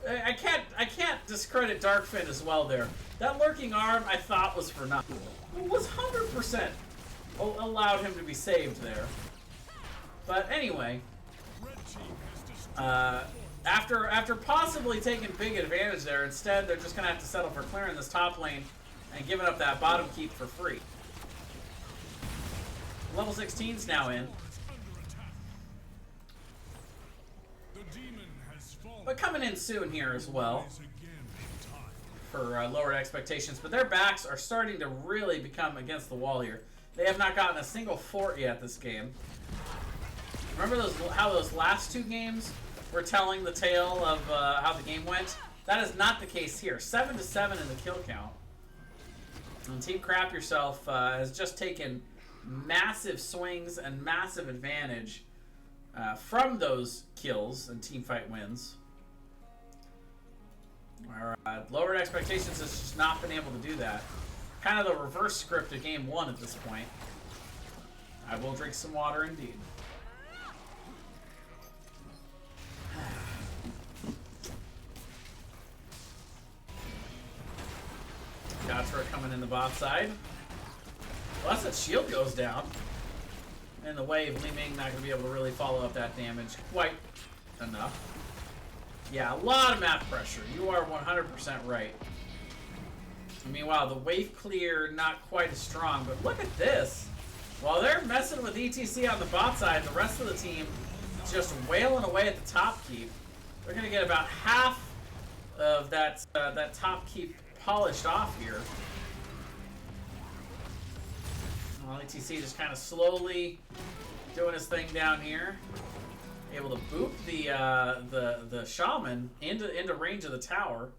I can't discredit Darkfin as well there. That lurking arm I thought was for nothing. It was 100% allowed him to be saved there. But anyway, after possibly taking big advantage there, instead they're just gonna have to settle for clearing this top lane and giving up that bottom keep for free. Level 16's now in. But coming in soon here as well for lowered expectations. But their backs are starting to really become against the wall here. They have not gotten a single fort yet this game. Remember how those last two games were telling the tale of how the game went? That is not the case here. 7-7 in the kill count. And Team Krap Yourself has just taken massive swings and massive advantage from those kills and teamfight wins. Lowered expectations has just not been able to do that. Kind of the reverse script of game one at this point. I will drink some water indeed. Gatra coming in the bot side. Well, that shield goes down. And the wave, Li Ming not going to be able to really follow up that damage quite enough. Yeah, a lot of map pressure. You are 100% right. Meanwhile, the wave clear not quite as strong, but look at this. While they're messing with ETC on the bot side, the rest of the team is just wailing away at the top keep. They're going to get about half of that top keep polished off here. Well, ETC just kind of slowly doing his thing down here. Able to boop the shaman into range of the tower.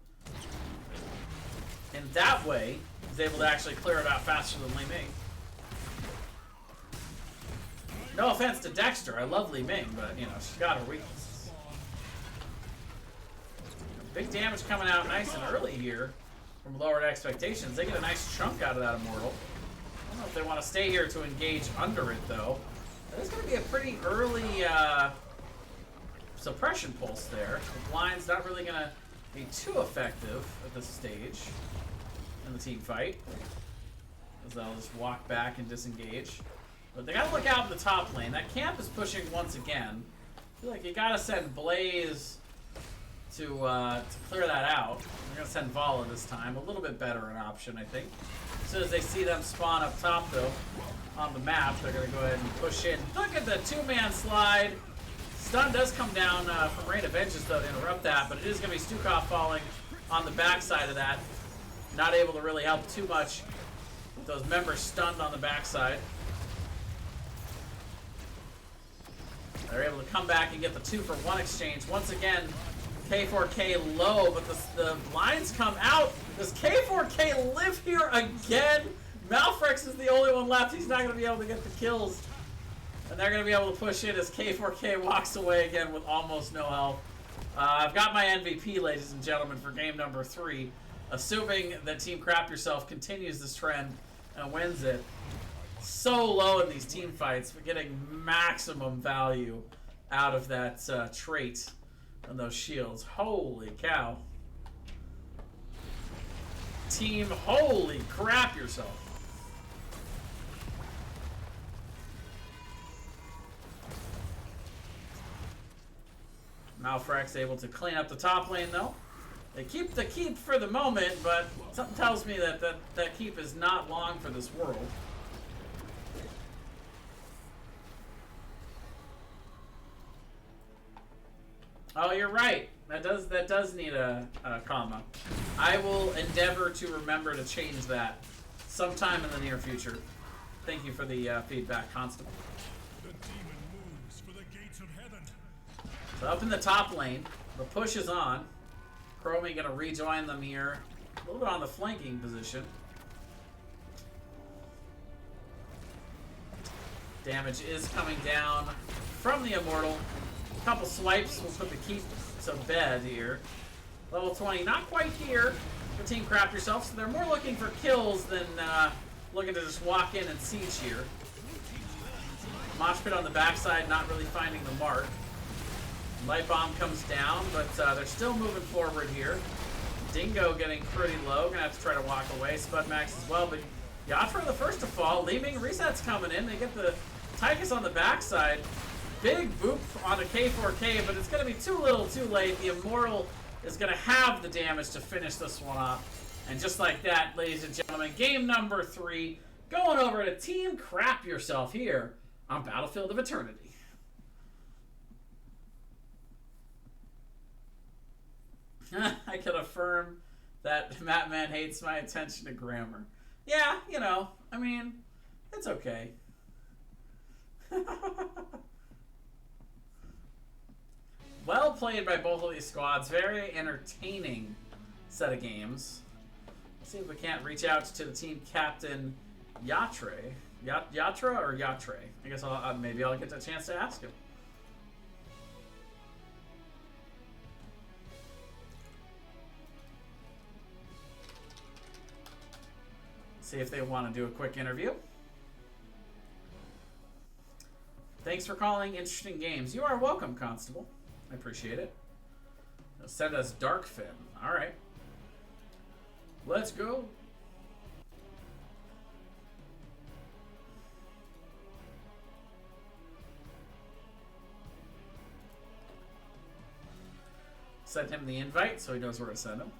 And that way, he's able to actually clear it out faster than Li Ming. No offense to Dexter, I love Li Ming, but you know, she's got her weaknesses. Big damage coming out nice and early here from lowered expectations. They get a nice chunk out of that Immortal. I don't know if they want to stay here to engage under it though. That is going to be a pretty early suppression pulse there. The blind's not really going to be too effective at this stage in the team fight, as they'll just walk back and disengage. But they got to look out in the top lane. That camp is pushing once again. I feel like you got to send Blaze to clear that out. They're going to send Vala this time. A little bit better an option, I think. As soon as they see them spawn up top, though, on the map, they're going to go ahead and push in. Look at the two-man slide. Stun does come down from Rain of Vengeance, though, to interrupt that, but it is going to be Stukov falling on the backside of that. Not able to really help too much with those members stunned on the backside. They're able to come back and get the 2-for-1 exchange. Once again, K4K low, but the lines come out. Does K4K live here again? Malfrex is the only one left. He's not going to be able to get the kills. And they're going to be able to push in as K4K walks away again with almost no health. I've got my MVP, ladies and gentlemen, for game number 3. Assuming that Team Krap Yourself continues this trend and wins it. So low in these team fights, but getting maximum value out of that trait and those shields. Holy cow. Team, holy crap yourself. Malfrex able to clean up the top lane though. They keep the keep for the moment, but something tells me that that keep is not long for this world. Oh, you're right. That does need a comma. I will endeavor to remember to change that sometime in the near future. Thank you for the feedback, Constable. The demon moves for the gates of heaven. So up in the top lane, the push is on. Chromie gonna rejoin them here. A little bit on the flanking position. Damage is coming down from the Immortal. A couple swipes will put the keep to bed here. Level 20, not quite here for Team Krap Yourself, so they're more looking for kills than looking to just walk in and siege here. Mosh pit on the backside, not really finding the mark. Light Bomb comes down, but they're still moving forward here. Dingo getting pretty low. Gonna have to try to walk away. Spud Max as well, but Yatra the first to fall. Li Ming resets coming in. They get the Tychus on the backside. Big boop on a K4K, but it's gonna be too little too late. The Immortal is gonna have the damage to finish this one off. And just like that, ladies and gentlemen, game number 3, going over to Team Krap Yourself here on Battlefield of Eternity. I can affirm that Matt Man hates my attention to grammar. Yeah, you know, I mean, it's okay. Well played by both of these squads. Very entertaining set of games. Let's see if we can't reach out to the team captain, Yatre. Yatra or Yatre? I guess maybe I'll get a chance to ask him. See if they want to do a quick interview. Thanks for calling Interesting Games. You are welcome, Constable. I appreciate it. Send us Darkfin. All right. Let's go. Send him the invite so he knows where to send him.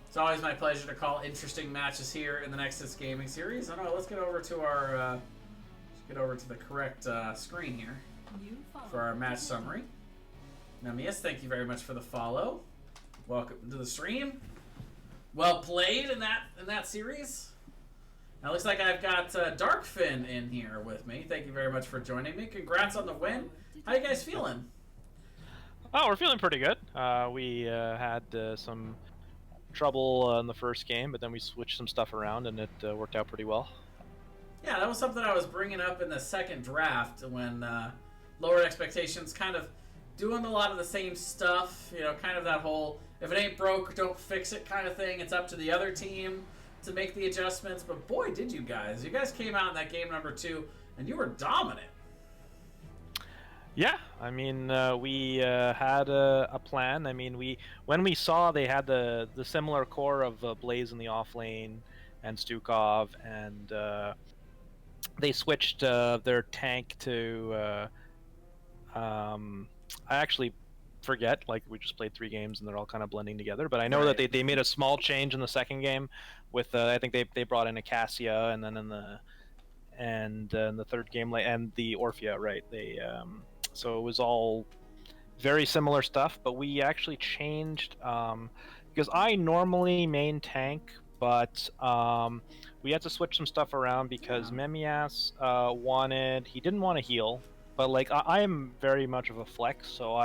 It's always my pleasure to call interesting matches here in the Nexus Gaming Series. I know. Let's get over to our the correct screen here for our match summary. Namias, thank you very much for the follow. Welcome to the stream. Well played in that series. Now it looks like I've got Darkfin in here with me. Thank you very much for joining me. Congrats on the win. How you guys feeling? Oh, we're feeling pretty good. We had some trouble in the first game, but then we switched some stuff around and it worked out pretty well. Yeah, that was something I was bringing up in the second draft when Lowered Expectations kind of doing a lot of the same stuff, you know, kind of that whole if it ain't broke, don't fix it kind of thing. It's up to the other team to make the adjustments, but boy, did you guys. You guys came out in that game number 2 and you were dominant. Yeah, I mean, we had a plan. I mean, when we saw they had the similar core of Blaze in the off lane and Stukov, and they switched their tank to. I actually forget. Like we just played 3 games and they're all kind of blending together. But I know that they made a small change in the second game. With I think they brought in a Cassia, and then in the third game, and the Orphea, right? They so it was all very similar stuff, but we actually changed because I normally main tank, but we had to switch some stuff around because Memias he didn't want to heal, but like I am very much of a flex, so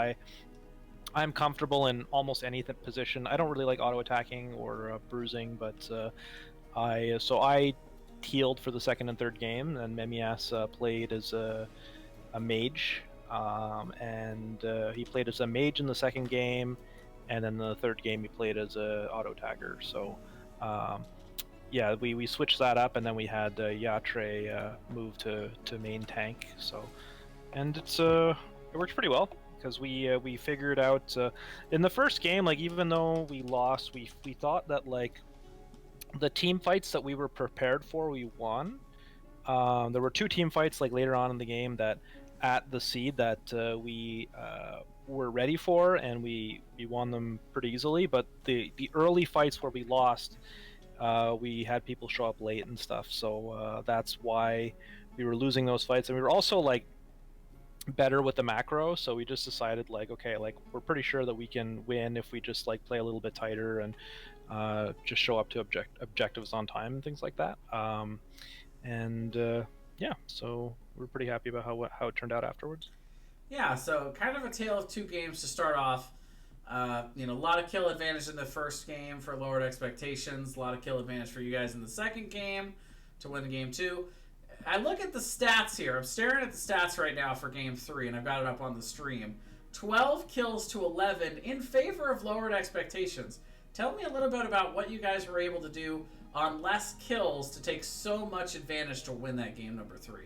I'm comfortable in almost any position. I don't really like auto attacking or bruising, but I healed for the second and third game, and Memias played as a mage. And he played as a mage in the second game, and then the third game he played as a auto tagger. So yeah, we switched that up, and then we had Yatre move to main tank. So, and it worked pretty well because we figured out in the first game, like even though we lost, we thought that like the team fights that we were prepared for, we won. There were 2 team fights like later on in the game that at the seed that we were ready for, and we won them pretty easily. But the early fights where we lost, we had people show up late and stuff, so that's why we were losing those fights. And we were also like better with the macro, so we just decided like, okay, like we're pretty sure that we can win if we just like play a little bit tighter and just show up to objectives on time and things like that. Yeah, so we're pretty happy about how it turned out afterwards. Yeah, so kind of a tale of 2 games to start off. You know, a lot of kill advantage in the first game for Lowered Expectations. A lot of kill advantage for you guys in the second game to win the game 2. I look at the stats here. I'm staring at the stats right now for game 3, and I've got it up on the stream. 12 kills to 11 in favor of Lowered Expectations. Tell me a little bit about what you guys were able to do. on less kills to take so much advantage to win that game number 3?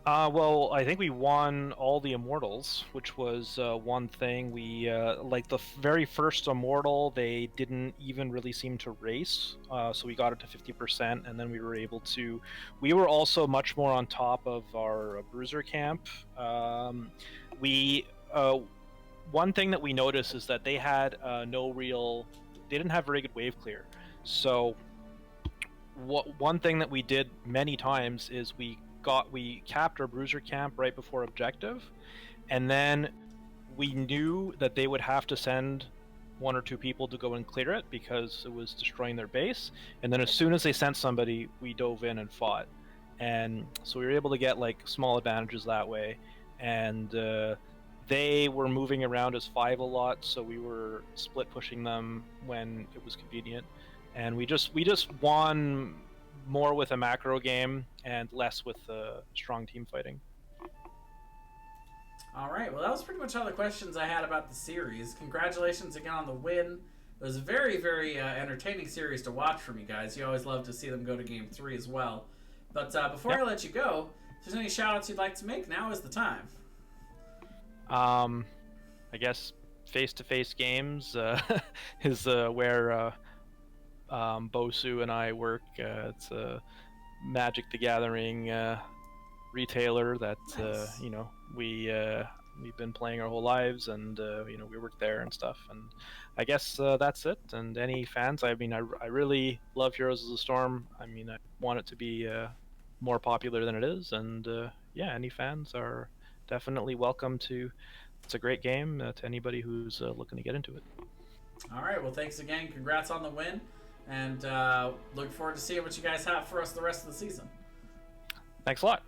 Well, I think we won all the Immortals, which was one thing. We, like the very first Immortal, they didn't even really seem to race, so we got it to 50%, and then we were able to... We were also much more on top of our Bruiser camp. One thing that we noticed is that they had no real... They didn't have very good wave clear. So, one thing that we did many times is we capped our Bruiser camp right before objective, and then we knew that they would have to send 1 or 2 people to go and clear it because it was destroying their base, and then as soon as they sent somebody, we dove in and fought. And so we were able to get like small advantages that way, and they were moving around as 5 a lot, so we were split pushing them when it was convenient, and we just won more with a macro game and less with strong team fighting. All right, well, that was pretty much all the questions I had about the series. Congratulations again on the win. It was a very, very entertaining series to watch from you guys. You always love to see them go to Game 3 as well. But before I let you go, if there's any shout-outs you'd like to make, now is the time. I guess face-to-face games is where Bosu and I work. It's a Magic the Gathering retailer that Nice. you know, we've been playing our whole lives, and you know, we work there and stuff. And I guess that's it. And any fans, I mean, I really love Heroes of the Storm. I mean, I want it to be more popular than it is, and yeah, any fans are definitely welcome to. It's a great game to anybody who's looking to get into it. All right, well, thanks again. Congrats on the win. And look forward to seeing what you guys have for us the rest of the season. Thanks a lot.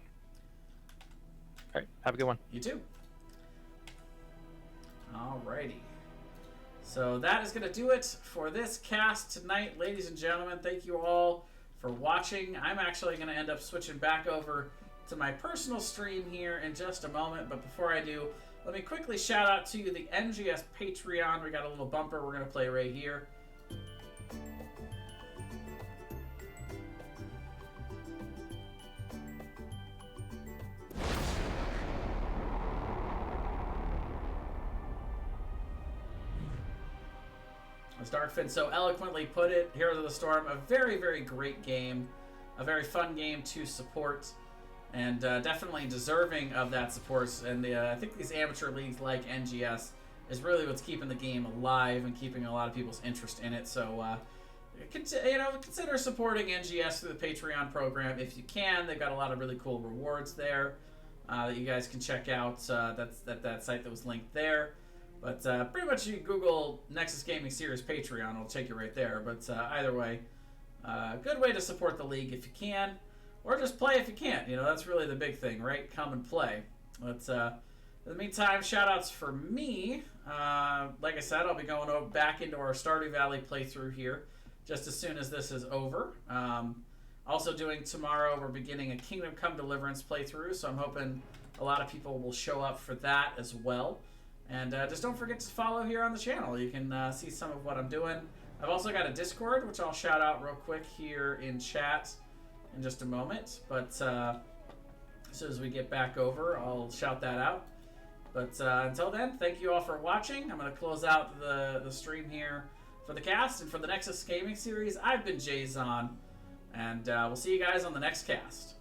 All right, have a good one. You too. All righty. So that is going to do it for this cast tonight, ladies and gentlemen. Thank you all for watching. I'm actually going to end up switching back over to my personal stream here in just a moment. But before I do, let me quickly shout out to the NGS Patreon. We got a little bumper we're going to play right here. As Darkfin so eloquently put it, Heroes of the Storm, a very, very great game, a very fun game to support, and definitely deserving of that support. And I think these amateur leagues like NGS is really what's keeping the game alive and keeping a lot of people's interest in it. So, consider supporting NGS through the Patreon program if you can. They've got a lot of really cool rewards there that you guys can check out. That's that site that was linked there. But pretty much you Google Nexus Gaming Series Patreon, it'll take you right there. But either way, good way to support the league if you can, or just play if you can't. You know, that's really the big thing, right? Come and play. But in the meantime, shout-outs for me. Like I said, I'll be going back into our Stardew Valley playthrough here just as soon as this is over. Also doing tomorrow, we're beginning a Kingdom Come Deliverance playthrough, so I'm hoping a lot of people will show up for that as well. And just don't forget to follow here on the channel. You can see some of what I'm doing. I've also got a Discord, which I'll shout out real quick here in chat in just a moment. But as soon as we get back over, I'll shout that out. But until then, thank you all for watching. I'm going to close out the stream here for the cast. And for the Nexus Gaming Series, I've been Jay Zahn. And we'll see you guys on the next cast.